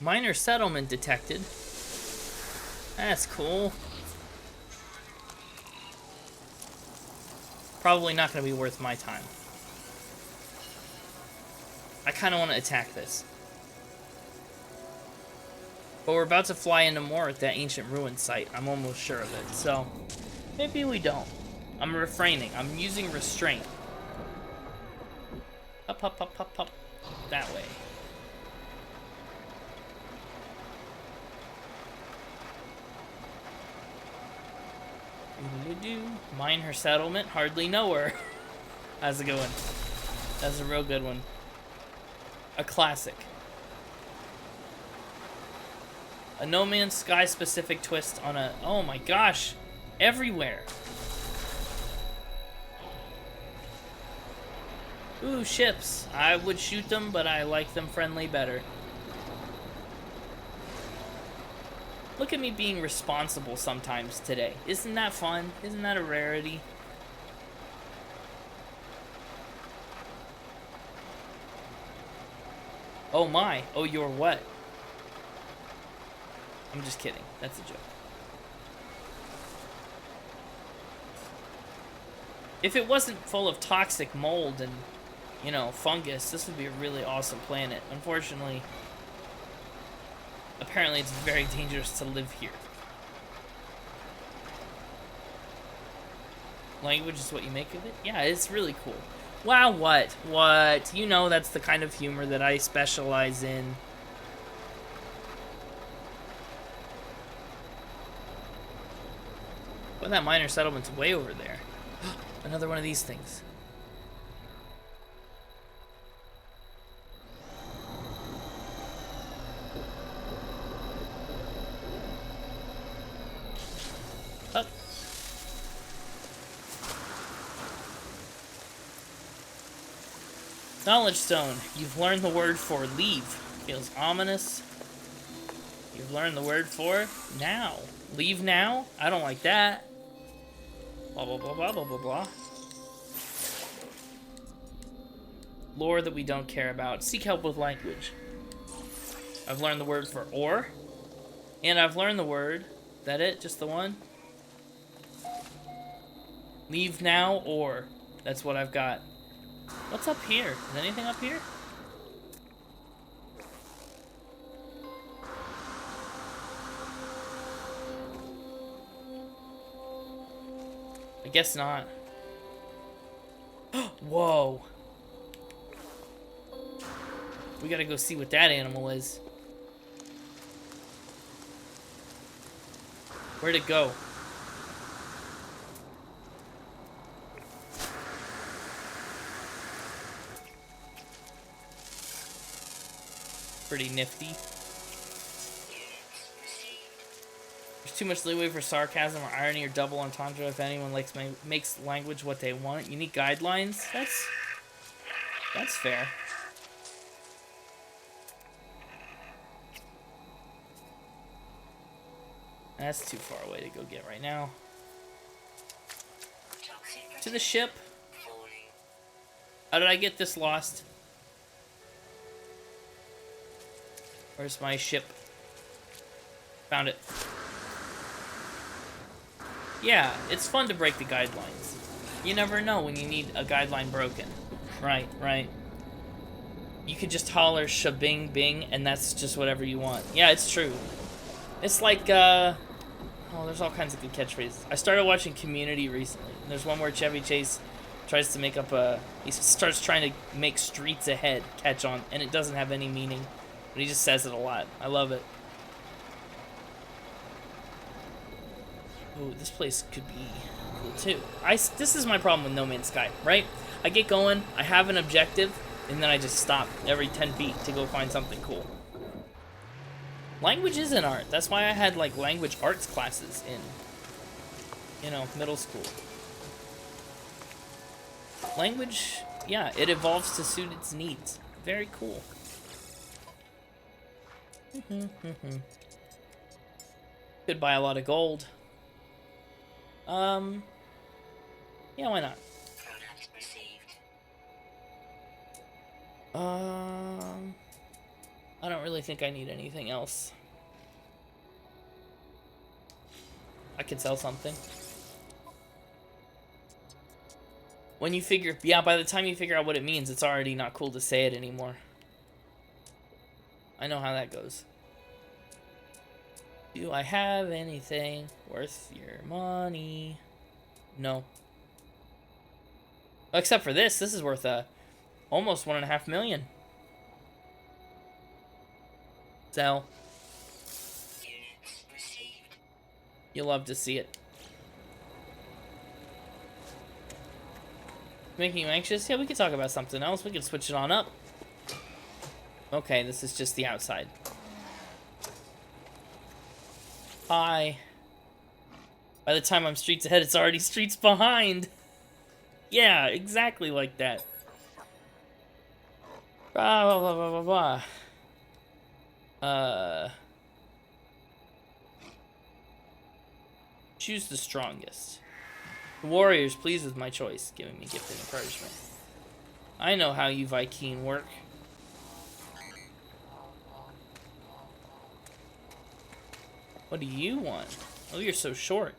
Minor settlement detected. That's cool. Probably not going to be worth my time. I kind of want to attack this. But we're about to fly into more at that ancient ruin site. I'm almost sure of it. So, maybe we don't. I'm refraining. I'm using restraint. Up, up, up, up, up. That way. Mine her settlement. Hardly know her. That's a good one. That's a real good one. A classic. A No Man's Sky specific twist on a... Oh my gosh. Everywhere. Ooh, ships. I would shoot them, but I like them friendly better. Look at me being responsible sometimes today. Isn't that fun? Isn't that a rarity? Oh my. Oh, you're what? I'm just kidding. That's a joke. If it wasn't full of toxic mold and, you know, fungus, this would be a really awesome planet. Unfortunately, apparently it's very dangerous to live here. Language is what you make of it? Yeah, it's really cool. Wow, what? What? You know that's the kind of humor that I specialize in. Well, that minor settlement's way over there. Another one of these things. Up. Knowledge Stone. You've learned the word for leave. Feels ominous. You've learned the word for now. Leave now? I don't like that. Blah, blah, blah, blah, blah, blah, blah. Lore that we don't care about. Seek help with language. I've learned the word for or. And I've learned the word. That it? Just the one? Leave now or. That's what I've got. What's up here? Is anything up here? I guess not. Whoa. We gotta go see what that animal is. Where'd it go? Pretty nifty. There's too much leeway for sarcasm or irony or double entendre if anyone makes language what they want. Unique guidelines? That's fair. That's too far away to go get right now. To the ship. How did I get this lost? Where's my ship? Found it. Yeah, it's fun to break the guidelines. You never know when you need a guideline broken. Right, right. You could just holler shabing bing and that's just whatever you want. Yeah, it's true. It's like, oh, there's all kinds of good catchphrases. I started watching Community recently. And there's one where Chevy Chase tries to make up he starts trying to make streets ahead catch on, and it doesn't have any meaning. But he just says it a lot. I love it. Ooh, this place could be cool too. This is my problem with No Man's Sky, right? I get going, I have an objective, and then I just stop every 10 feet to go find something cool. Language is an art. That's why I had, like, language arts classes in, you know, middle school. Language, yeah, it evolves to suit its needs. Very cool. Could buy a lot of gold. Yeah, why not?
Product received.
I don't really think I need anything else. I could sell something. When you figure, yeah, by the time you figure out what it means, it's already not cool to say it anymore. I know how that goes. Do I have anything worth your money? No. Except for this. This is worth almost 1.5 million. Sell.
Units received.
You'll love to see it. Making you anxious? Yeah, we could talk about something else. We could switch it on up. Okay, this is just the outside. Hi. By the time I'm streets ahead, it's already streets behind. Yeah, exactly like that. Blah, blah, blah, blah, blah, blah. Choose the strongest. The warrior is pleased with my choice, giving me gift and encouragement. I know how you Vy'keen work. What do you want? Oh, you're so short.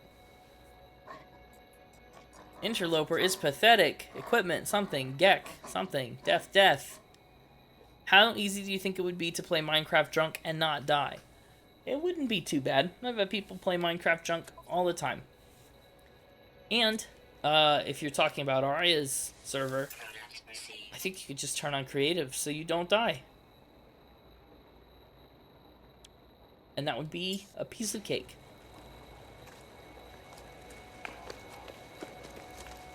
Interloper is pathetic. Equipment, something. Gek, something. Death, death. How easy do you think it would be to play Minecraft drunk and not die? It wouldn't be too bad. I've had people play Minecraft drunk all the time. And, if you're talking about Arya's server, I think you could just turn on creative so you don't die. And that would be a piece of cake.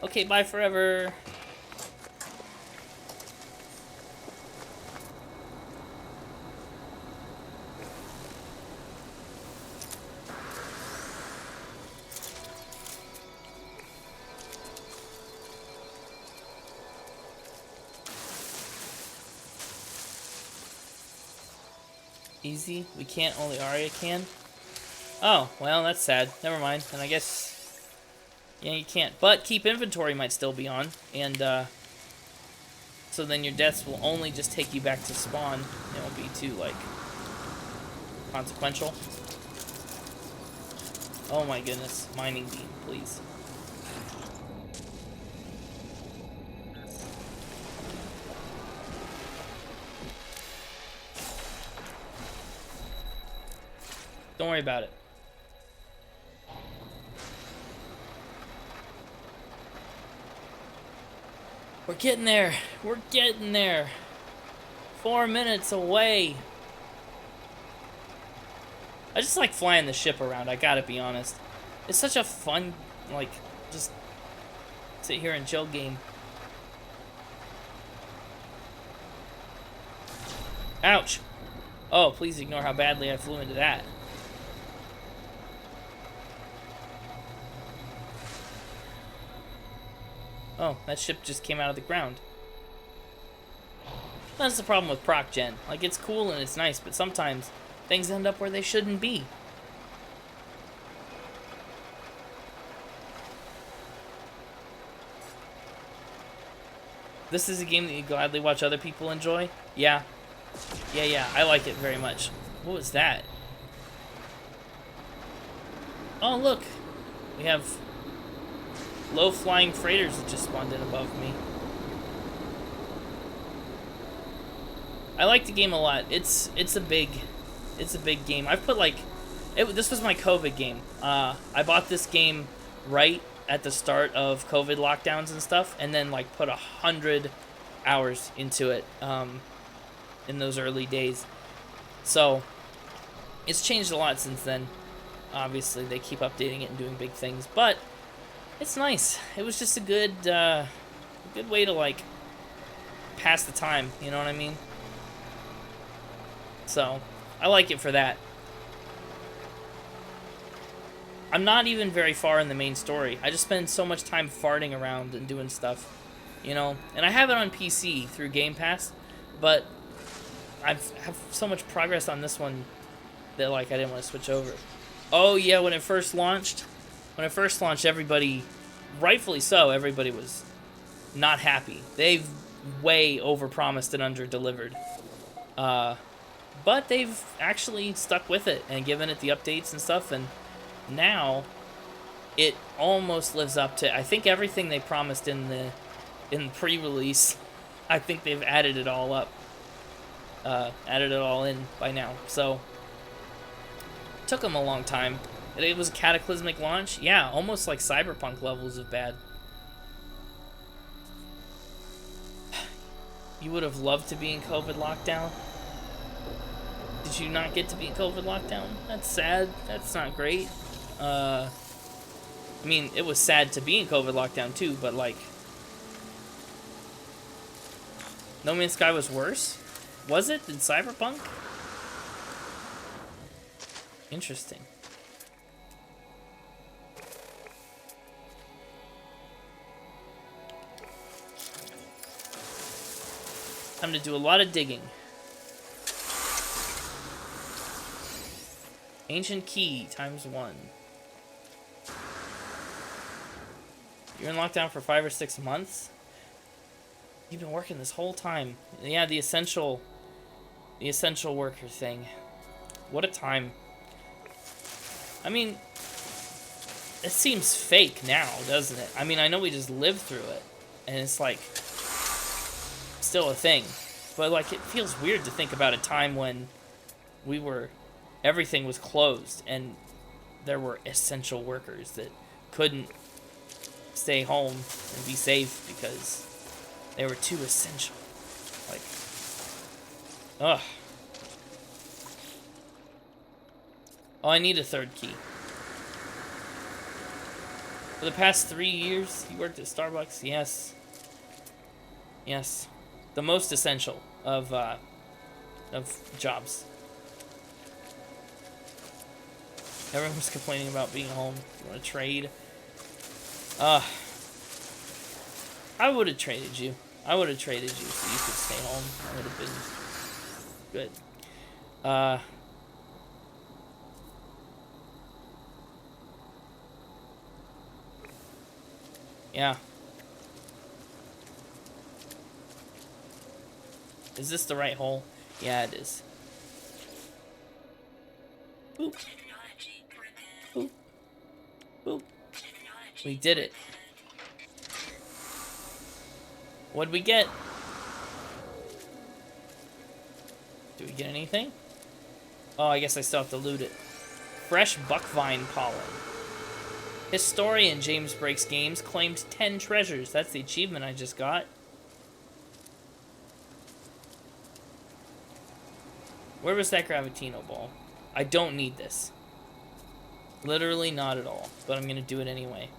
Okay, bye forever. Easy? We can't, only Arya can? Oh, well, that's sad. Never mind. And I guess, yeah, you can't. But keep inventory might still be on. And, so then your deaths will only just take you back to spawn. It won't be too, like, consequential. Oh my goodness. Mining beam, please. Don't worry about it. We're getting there. We're getting there. 4 minutes away. I just like flying the ship around, I gotta be honest. It's such a fun, like, just sit here and chill game. Ouch. Oh, please ignore how badly I flew into that. Oh, that ship just came out of the ground. That's the problem with proc gen. Like, it's cool and it's nice, but sometimes things end up where they shouldn't be. This is a game that you gladly watch other people enjoy? Yeah. Yeah, I like it very much. What was that? Oh, look. We have low-flying freighters that just spawned in above me. I like the game a lot. It's a big game. I've put like, this was my COVID game. I bought this game right at the start of COVID lockdowns and stuff, and then like put 100 hours into it in those early days. So it's changed a lot since then. Obviously, they keep updating it and doing big things, but it's nice. It was just a good way to like pass the time. You know what I mean? So I like it for that. I'm not even very far in the main story. I just spend so much time farting around and doing stuff, you know? And I have it on PC through Game Pass, but I have so much progress on this one that, like, I didn't want to switch over. Oh, yeah, when it first launched, everybody, rightfully so, everybody was not happy. They've way overpromised and underdelivered. But they've actually stuck with it and given it the updates and stuff, and now it almost lives up to, I think, everything they promised in the pre-release. I think they've added it all up, added it all in by now. So it took them a long time. It was a cataclysmic launch. Yeah, almost like Cyberpunk levels of bad. You would have loved to be in COVID lockdown. Did you not get to be in COVID lockdown? That's sad. That's not great. I mean, it was sad to be in COVID lockdown too, but like, No Man's Sky was worse? Was it than Cyberpunk? Interesting. Time to do a lot of digging. Ancient Key ×1. You're in lockdown for 5 or 6 months? You've been working this whole time. Yeah, the essential worker thing. What a time. I mean, it seems fake now, doesn't it? I mean, I know we just lived through it, and it's like still a thing. But like, it feels weird to think about a time when everything was closed and there were essential workers that couldn't stay home and be safe because they were too essential. Like, ugh. Oh, I need a third key. For the past 3 years, you worked at Starbucks? Yes. Yes. The most essential of jobs. Everyone's complaining about being home. You want to trade? I would have traded you. I would have traded you so you could stay home. That would have been good. Yeah. Is this the right hole? Yeah, it is. Boop. Boop. Boop. We did it. What'd we get? Do we get anything? Oh, I guess I still have to loot it. Fresh buckvine pollen. Historian James Breaks Games claimed 10 treasures. That's the achievement I just got. Where was that Gravitino ball? I don't need this. Literally not at all. But I'm gonna do it anyway.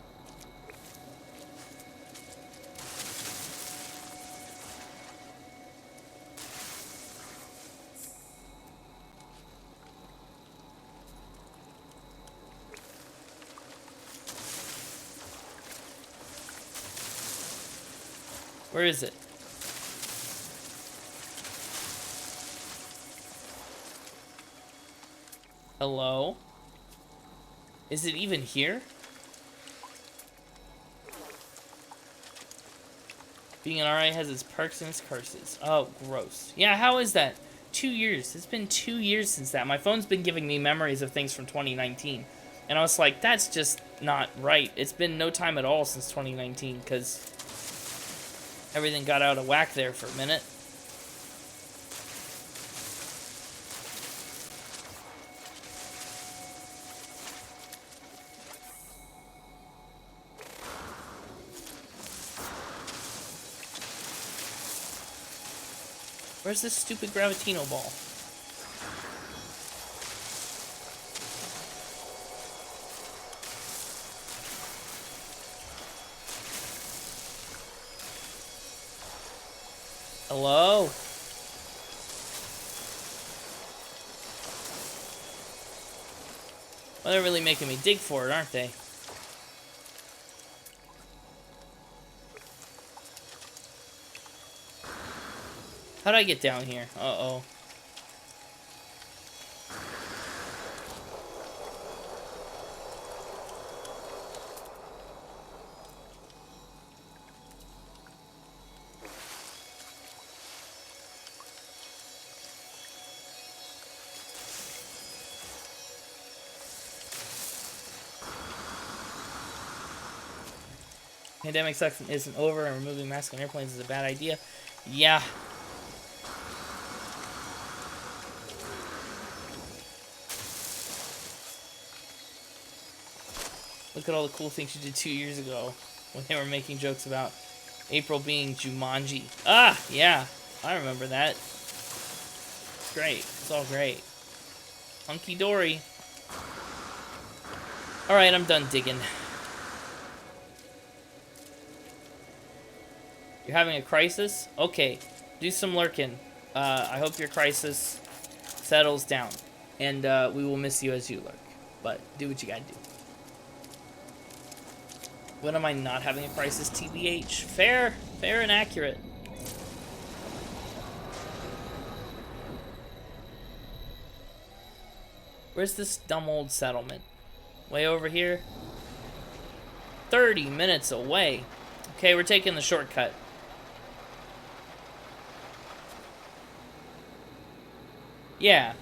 Where is it? Hello? Is it even here? Being an RA has its perks and its curses. Oh, gross. Yeah, how is that? 2 years. It's been 2 years since that. My phone's been giving me memories of things from 2019. And I was like, that's just not right. It's been no time at all since 2019 because everything got out of whack there for a minute. Where's this stupid Gravitino ball? Hello? Well, they're really making me dig for it, aren't they? How do I get down here? Uh-oh. Pandemic sucks and isn't over, and removing masks on airplanes is a bad idea. Yeah. Look at all the cool things you did 2 years ago when they were making jokes about April being Jumanji. Ah, yeah. I remember that. It's great. It's all great. Hunky-dory. Alright, I'm done digging. You're having a crisis? Okay, do some lurking. I hope your crisis settles down. And we will miss you as you lurk. But do what you gotta do. When am I not having a crisis? TBH. Fair. Fair and accurate. Where's this dumb old settlement? Way over here? 30 minutes away. Okay, we're taking the shortcut. Yeah,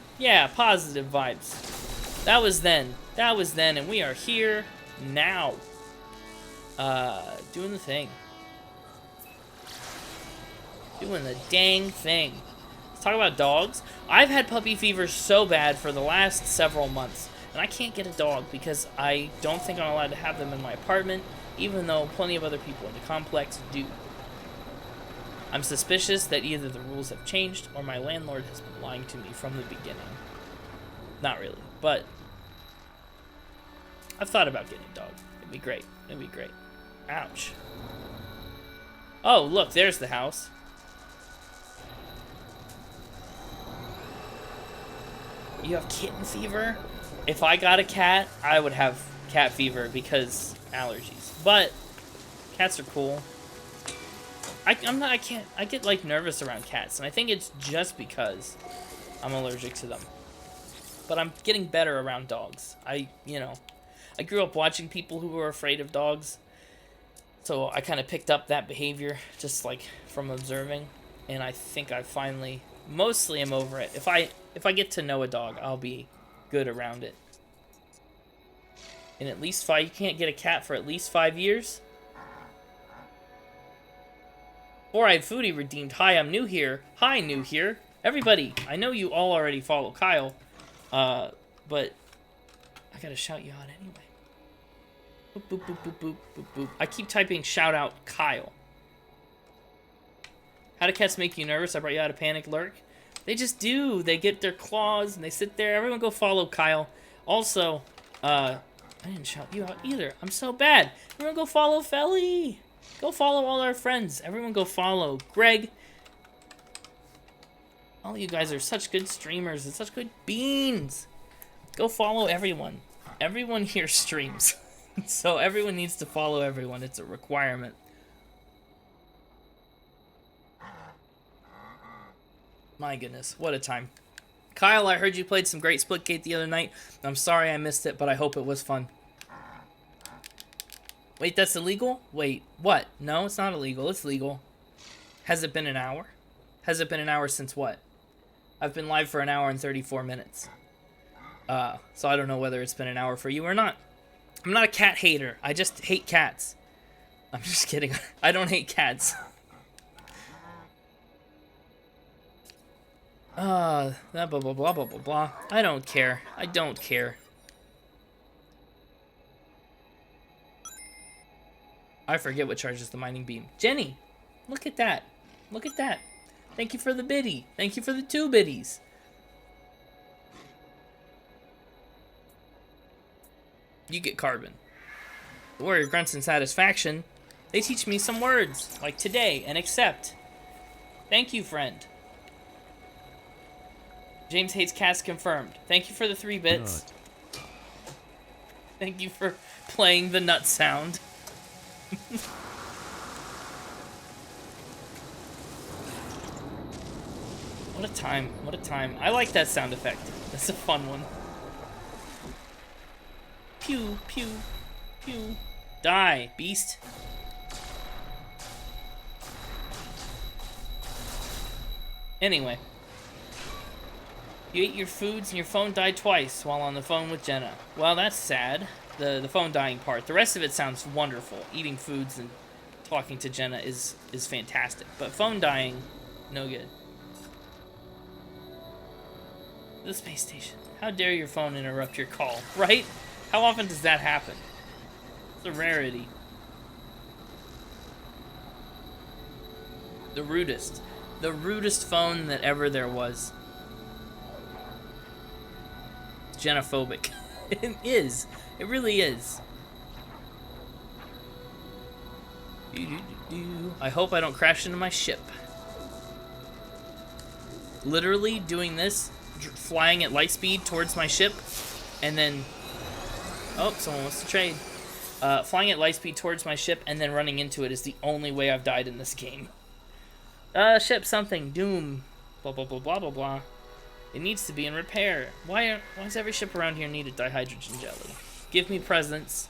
positive vibes. That was then, and we are here now. Doing the thing. Doing the dang thing. Let's talk about dogs. I've had puppy fever so bad for the last several months, and I can't get a dog because I don't think I'm allowed to have them in my apartment, even though plenty of other people in the complex do. I'm suspicious that either the rules have changed or my landlord has been lying to me from the beginning. Not really, but I've thought about getting a dog. It'd be great. It'd be great. Ouch. Oh, look, there's the house. You have kitten fever? If I got a cat, I would have cat fever because allergies. But cats are cool. I get like nervous around cats, and I think it's just because I'm allergic to them. But I'm getting better around dogs. I grew up watching people who were afraid of dogs, so I kind of picked up that behavior just like from observing, and I think I finally mostly am over it. If I get to know a dog, I'll be good around it. In at least 5, you can't get a cat for at least 5 years. Four-Eyed Foodie redeemed. Hi, I'm new here. Hi, new here. Everybody, I know you all already follow Kyle, but I gotta shout you out anyway. Boop, boop, boop, boop, boop, boop, boop. I keep typing shout out Kyle. How do cats make you nervous? I brought you out of panic lurk. They just do. They get their claws and they sit there. Everyone go follow Kyle. Also, I didn't shout you out either. I'm so bad. Everyone go follow Felly. Go follow all our friends. Everyone go follow Greg. All you guys are such good streamers and such good beans. Go follow everyone. Everyone here streams. So everyone needs to follow everyone. It's a requirement. My goodness, what a time. Kyle, I heard you played some great Splitgate the other night. I'm sorry I missed it, but I hope it was fun. Wait, that's illegal? Wait, what? No, it's not illegal. It's legal. Has it been an hour? Has it been an hour since what? I've been live for an hour and 34 minutes. So I don't know whether it's been an hour for you or not. I'm not a cat hater. I just hate cats. I'm just kidding. I don't hate cats. Blah, blah, blah, blah, blah, blah, blah. I don't care. I don't care. I forget what charges the mining beam. Jenny, look at that. Look at that. Thank you for the biddy. Thank you for the 2 biddies. You get carbon. The warrior grunts in satisfaction. They teach me some words, like today and accept. Thank you, friend. James hates cats confirmed. Thank you for the 3 bits. Thank you for playing the nut sound. What a time. What a time. I like that sound effect. That's a fun one. Pew, pew, pew. Die, beast. Anyway. You ate your foods and your phone died twice while on the phone with Jenna. Well, that's sad. The phone dying part. The rest of it sounds wonderful. Eating foods and talking to Jenna is fantastic. But phone dying, no good. The space station. How dare your phone interrupt your call, right? How often does that happen? It's a rarity. The rudest. The rudest phone that ever there was. Xenophobic. It is. It really is. I hope I don't crash into my ship. Literally doing this, flying at light speed towards my ship, and then... Oh, someone wants to trade. Flying at light speed towards my ship and then running into it is the only way I've died in this game. Ship something. Doom. Blah, blah, blah, blah, blah, blah. It needs to be in repair. Why does every ship around here need a dihydrogen jelly? Give me presents.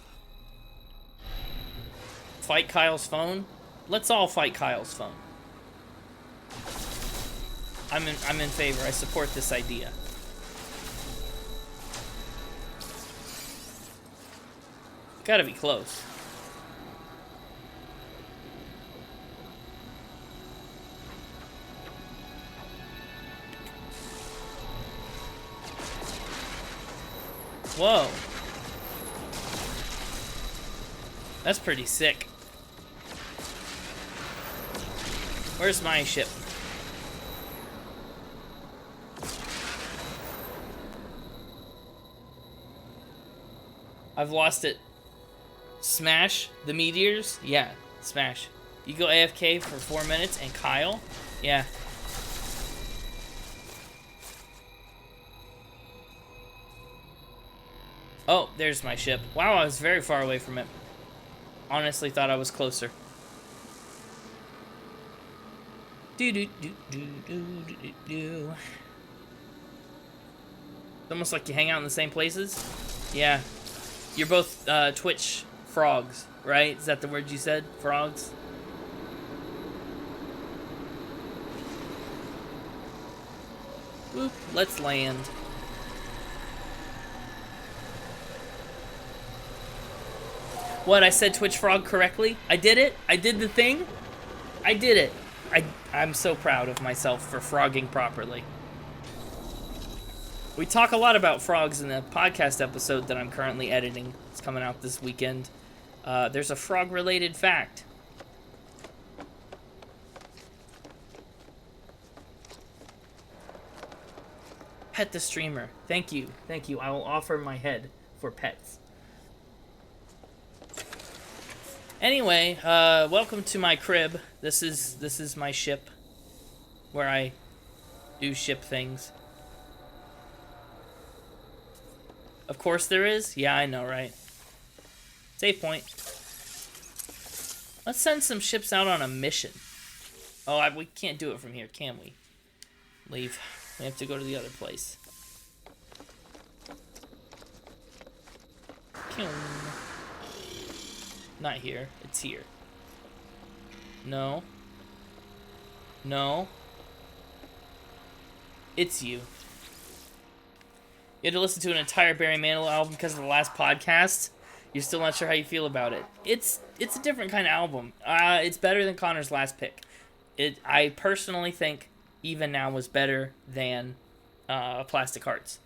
Fight Kyle's phone? Let's all fight Kyle's phone. I'm in favor. I support this idea. Gotta be close. Whoa. That's pretty sick. Where's my ship? I've lost it. Smash the meteors? Yeah, smash. You go AFK for 4 minutes and Kyle? Yeah. Oh, there's my ship. Wow, I was very far away from it. Honestly thought I was closer. Do. It's almost like you hang out in the same places. Yeah. You're both Twitch frogs, right? Is that the word you said? Frogs? Boop. Let's land. What, I said Twitch frog correctly? I did it? I did the thing? I did it. I'm so proud of myself for frogging properly. We talk a lot about frogs in the podcast episode that I'm currently editing. It's coming out this weekend. There's a frog-related fact. Pet the streamer. Thank you. Thank you. I will offer my head for pets. Anyway, welcome to my crib. This is my ship, where I do ship things. Of course there is. Yeah, I know, right? Save point. Let's send some ships out on a mission. Oh, we can't do it from here, can we? Leave. We have to go to the other place. Not here. It's here. No. No. It's you. You had to listen to an entire Barry Manilow album because of the last podcast? You're still not sure how you feel about it. It's a different kind of album. It's better than Connor's last pick. I personally think Even Now was better than Plastic Hearts.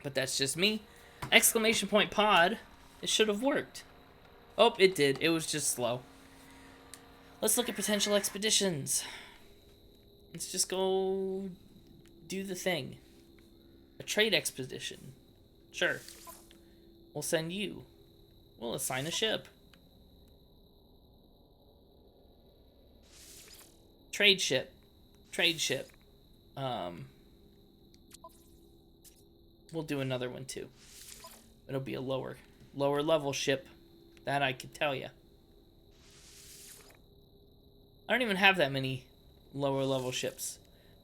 But that's just me. Exclamation point pod. It should have worked. Oh, it did. It was just slow. Let's look at potential expeditions. Let's just go do the thing. A trade expedition. Sure. We'll send you. We'll assign a ship. Trade ship. Trade ship. We'll do another one too. It'll be a lower level ship. That I can tell you. I don't even have that many lower level ships.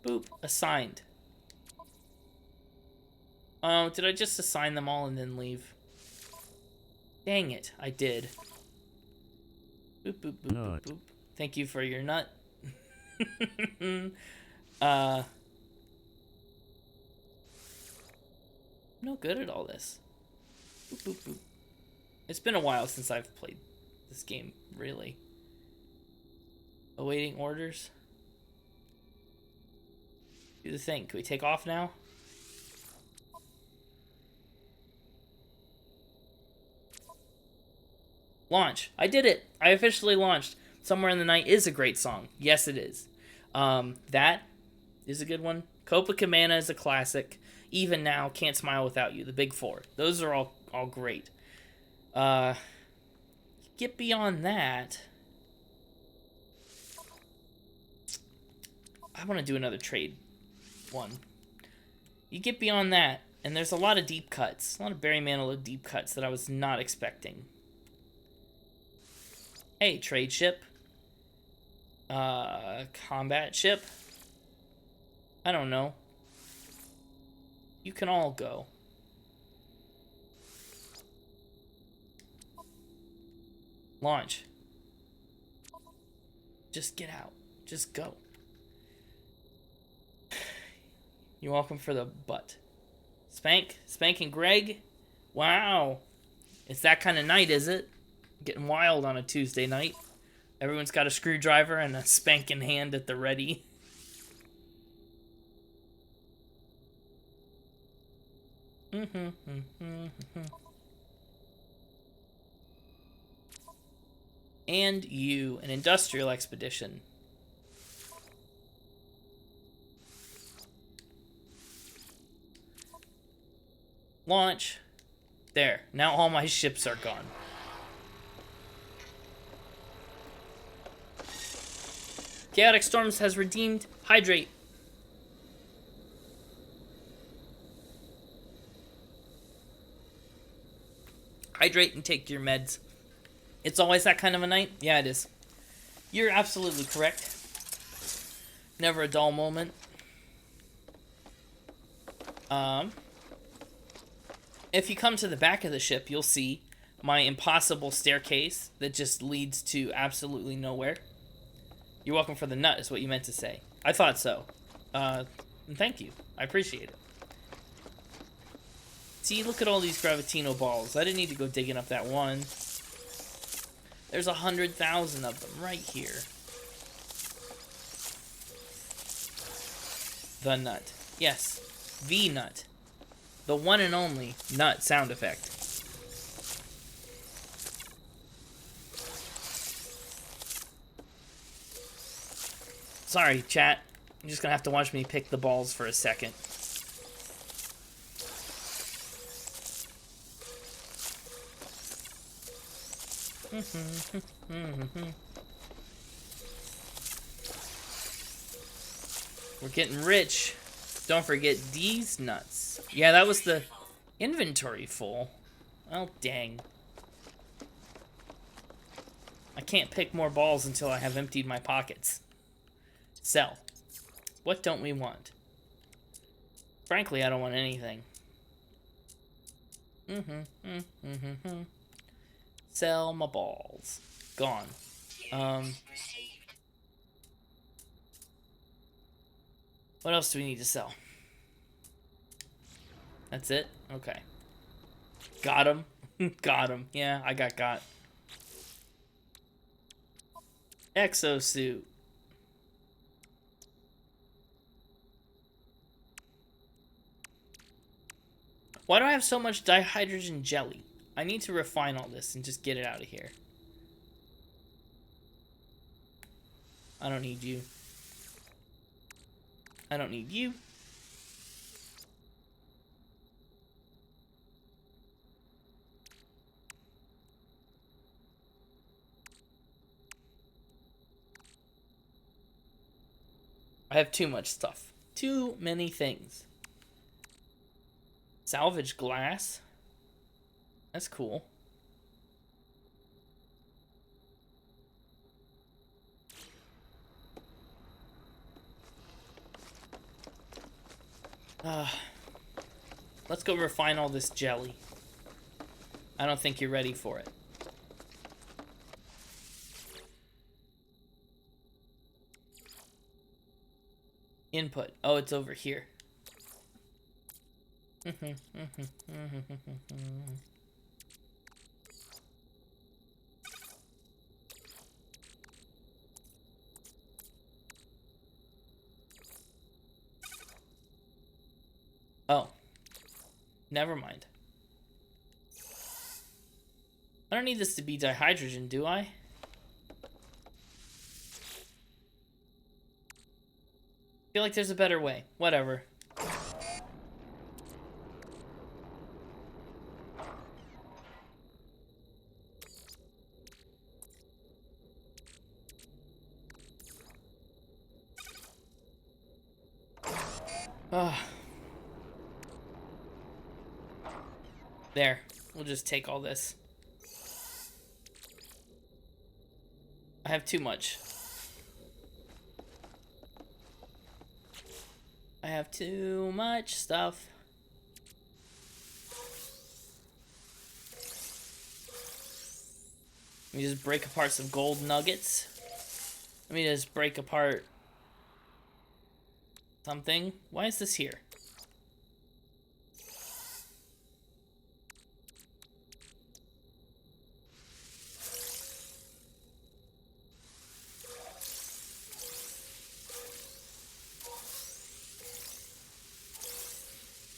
Boop. Assigned. Oh, did I just assign them all and then leave? Dang it, I did. Boop, boop, boop, boop, boop. Thank you for your nut. No good at all this. Boop, boop, boop. It's been a while since I've played this game, really. Awaiting orders. Do the thing. Can we take off now? Launch. I did it. I officially launched. Somewhere in the Night is a great song. Yes, it is. That is a good one. Copacabana is a classic. Even Now, Can't Smile Without You. The big four. Those are all great. Get beyond that. I want to do another trade one. You get beyond that, and there's a lot of deep cuts. A lot of Barry Manilow deep cuts that I was not expecting. Hey, trade ship. Combat ship. I don't know. You can all go. Launch. Just get out. Just go. You're welcome for the butt. Spank and Greg? Wow. It's that kind of night, is it? Getting wild on a Tuesday night. Everyone's got a screwdriver and a spank in hand at the ready. And you, an industrial expedition. Launch. There. Now all my ships are gone. Chaotic Storms has redeemed. Hydrate. Hydrate and take your meds. It's always that kind of a night? Yeah, it is. You're absolutely correct. Never a dull moment. If you come to the back of the ship, you'll see my impossible staircase that just leads to absolutely nowhere. You're welcome for the nut, is what you meant to say. I thought so. Thank you. I appreciate it. See, look at all these Gravitino balls. I didn't need to go digging up that one. There's 100,000 of them right here. The nut. Yes, the nut. The one and only nut sound effect. Sorry, chat. You're just gonna have to watch me pick the balls for a second. We're getting rich. Don't forget these nuts. Yeah, that was the inventory full. Oh, dang. I can't pick more balls until I have emptied my pockets. Sell. What don't we want? Frankly, I don't want anything. Sell my balls. Gone. What else do we need to sell? That's it? Okay. Got him. Got him. Yeah, I got. Exosuit. Why do I have so much dihydrogen jelly? I need to refine all this and just get it out of here. I don't need you. I don't need you. I have too much stuff. Too many things. Salvage glass. That's cool. Let's go refine all this jelly. I don't think you're ready for it. Input. Oh, it's over here. Oh. Never mind. I don't need this to be dihydrogen, do I? Feel like there's a better way. Whatever. There. We'll just take all this. I have too much. I have too much stuff. Let me just break apart some gold nuggets. Let me just break apart something. Why is this here?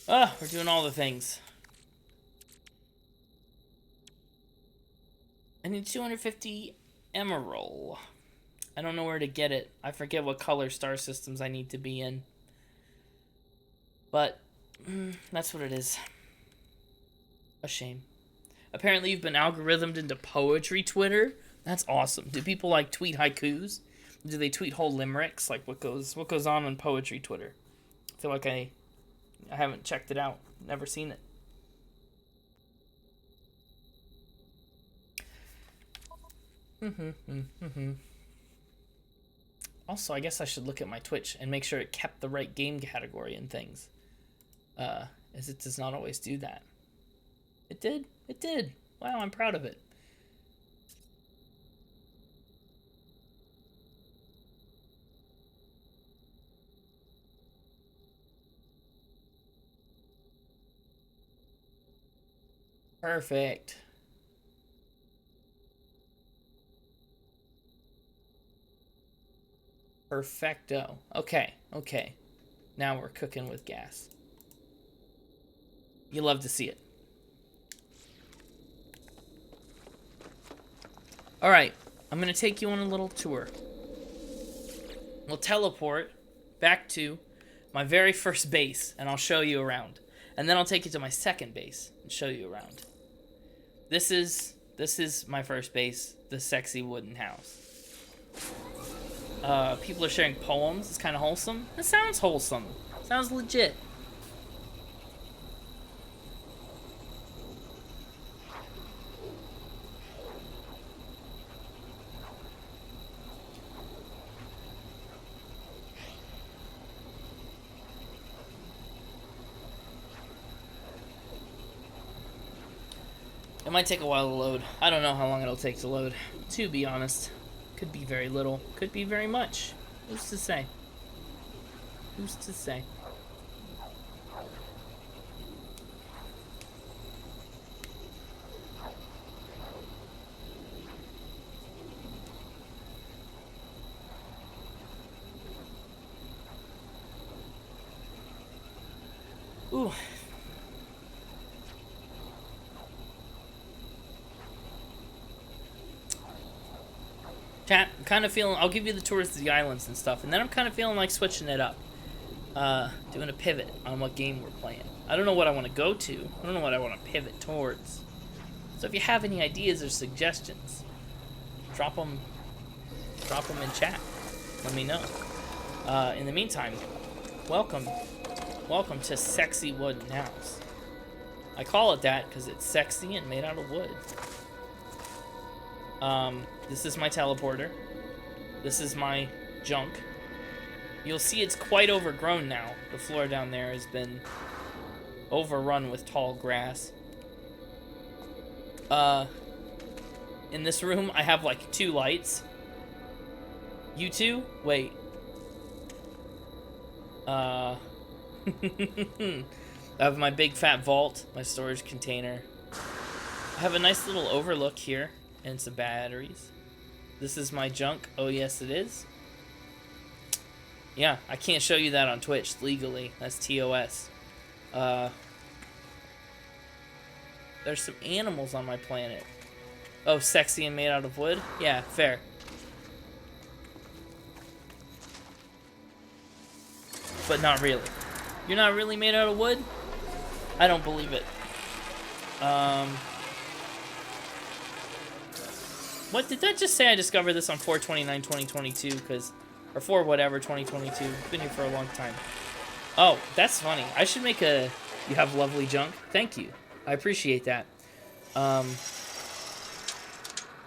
Ah, we're doing all the things. I need 250 emerald. I don't know where to get it. I forget what color star systems I need to be in. But, that's what it is. A shame. Apparently you've been algorithmed into poetry Twitter. That's awesome. Do people like tweet haikus? Do they tweet whole limericks? Like what goes on poetry Twitter? I feel like I haven't checked it out. Never seen it. Also, I guess I should look at my Twitch and make sure it kept the right game category and things. As it does not always do that. It did? It did. Wow, I'm proud of it. Perfect. Perfecto. Okay, okay. Now we're cooking with gas. You love to see it. Alright, I'm going to take you on a little tour. We'll teleport back to my very first base, and I'll show you around. And then I'll take you to my second base and show you around. This is my first base, the sexy wooden house. People are sharing poems. It's kind of wholesome. It sounds wholesome. Sounds legit. It might take a while to load. I don't know how long it'll take to load, to be honest. Could be very little. Could be very much. Who's to say? Who's to say? Ooh. Chat, I'm kind of feeling, I'll give you the tours of the islands and stuff, and then I'm kind of feeling like switching it up. Doing a pivot on what game we're playing. I don't know what I want to go to. I don't know what I want to pivot towards. So if you have any ideas or suggestions, drop them in chat. Let me know. In the meantime, welcome to Sexy Wooden House. I call it that because it's sexy and made out of wood. This is my teleporter. This is my junk. You'll see it's quite overgrown now. The floor down there has been overrun with tall grass. In this room, I have like 2 lights. You two? Wait. I have my big fat vault, my storage container. I have a nice little overlook here and some batteries. This is my junk. Oh yes, it is. Yeah, I can't show you that on Twitch legally. That's TOS. There's some animals on my planet. Oh, sexy and made out of wood? Yeah, fair. But not really. You're not really made out of wood? I don't believe it. What did that just say? I discovered this on 4/29/2022 because, or 4 whatever 2022. Been here for a long time. Oh, that's funny. I should make a. You have lovely junk. Thank you. I appreciate that. I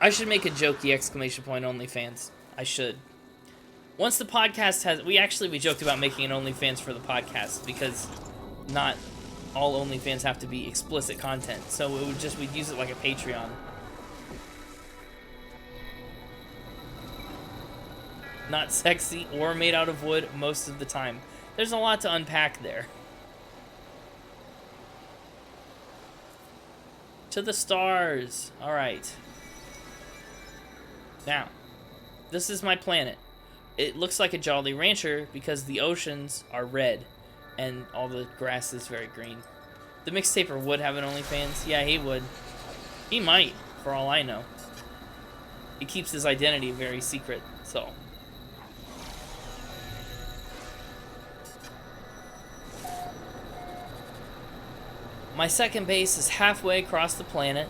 should make a jokey exclamation point OnlyFans. I should. Once the podcast has, we joked about making an OnlyFans for the podcast because not all OnlyFans have to be explicit content. So it would we'd use it like a Patreon. Not sexy or made out of wood most of the time. There's a lot to unpack there. To the stars. All right. Now, this is my planet. It looks like a Jolly Rancher because the oceans are red and all the grass is very green. The Mixtaper would have an OnlyFans. Yeah, he would. He might, for all I know. He keeps his identity very secret, so. My second base is halfway across the planet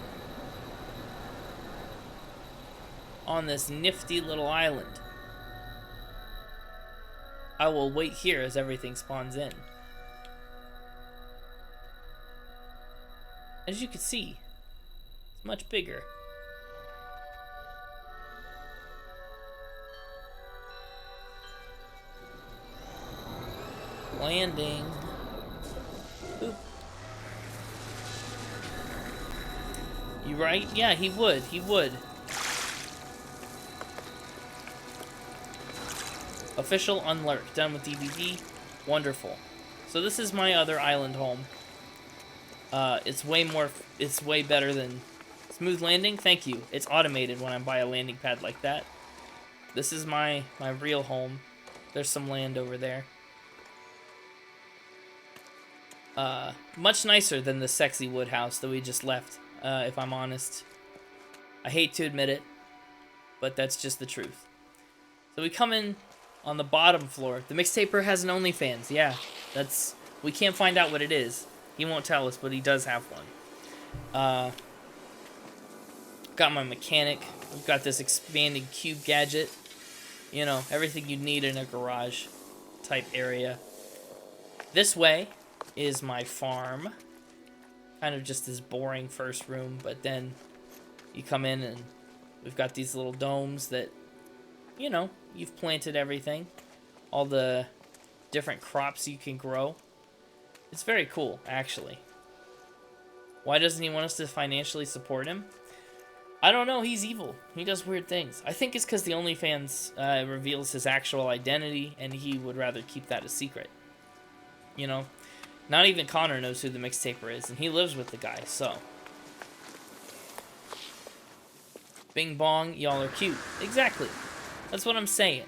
on this nifty little island. I will wait here as everything spawns in. As you can see, it's much bigger. Landing. Boop. You right? Yeah, he would. He would. Official unlurk. Done with DVD. Wonderful. So this is my other island home. It's way better than smooth landing. Thank you. It's automated when I buy a landing pad like that. This is my real home. There's some land over there. Much nicer than the sexy wood house that we just left, if I'm honest. I hate to admit it, but that's just the truth. So we come in on the bottom floor. The Mixtaper has an OnlyFans. Yeah, we can't find out what it is. He won't tell us, but he does have one. Got my mechanic. We've got this expanding cube gadget. You know, everything you'd need in a garage type area. This way is my farm. Kind of just this boring first room, but then you come in and we've got these little domes that, you know, you've planted everything. All the different crops you can grow. It's very cool, actually. Why doesn't he want us to financially support him? I don't know, he's evil. He does weird things. I think it's because the OnlyFans reveals his actual identity, and he would rather keep that a secret. You know? Not even Connor knows who the Mixtaper is, and he lives with the guy, so. Bing bong, y'all are cute. Exactly. That's what I'm saying.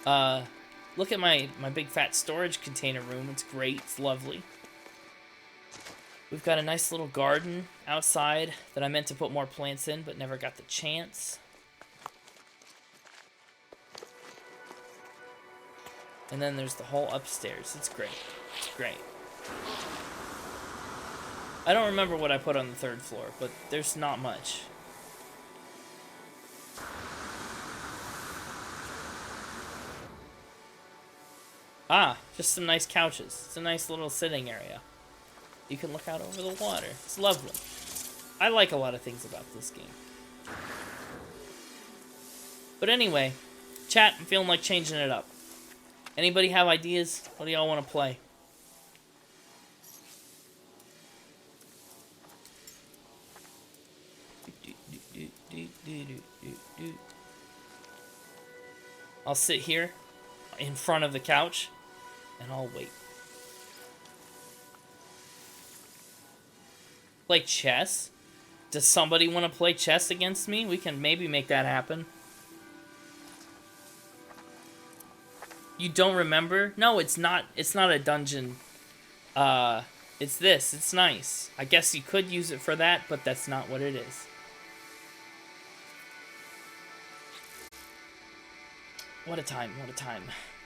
Look at my big fat storage container room. It's great. It's lovely. We've got a nice little garden outside that I meant to put more plants in, but never got the chance. And then there's the whole upstairs. It's great. It's great. I don't remember what I put on the 3rd floor, but there's not much. Ah, just some nice couches. It's a nice little sitting area. You can look out over the water. It's lovely. I like a lot of things about this game. But anyway, chat, I'm feeling like changing it up. Anybody have ideas? What do y'all want to play? I'll sit here in front of the couch and I'll wait. Play chess? Does somebody want to play chess against me? We can maybe make that happen. You don't remember? No, it's not a dungeon. It's this. It's nice. I guess you could use it for that, but that's not what it is. What a time. What a time.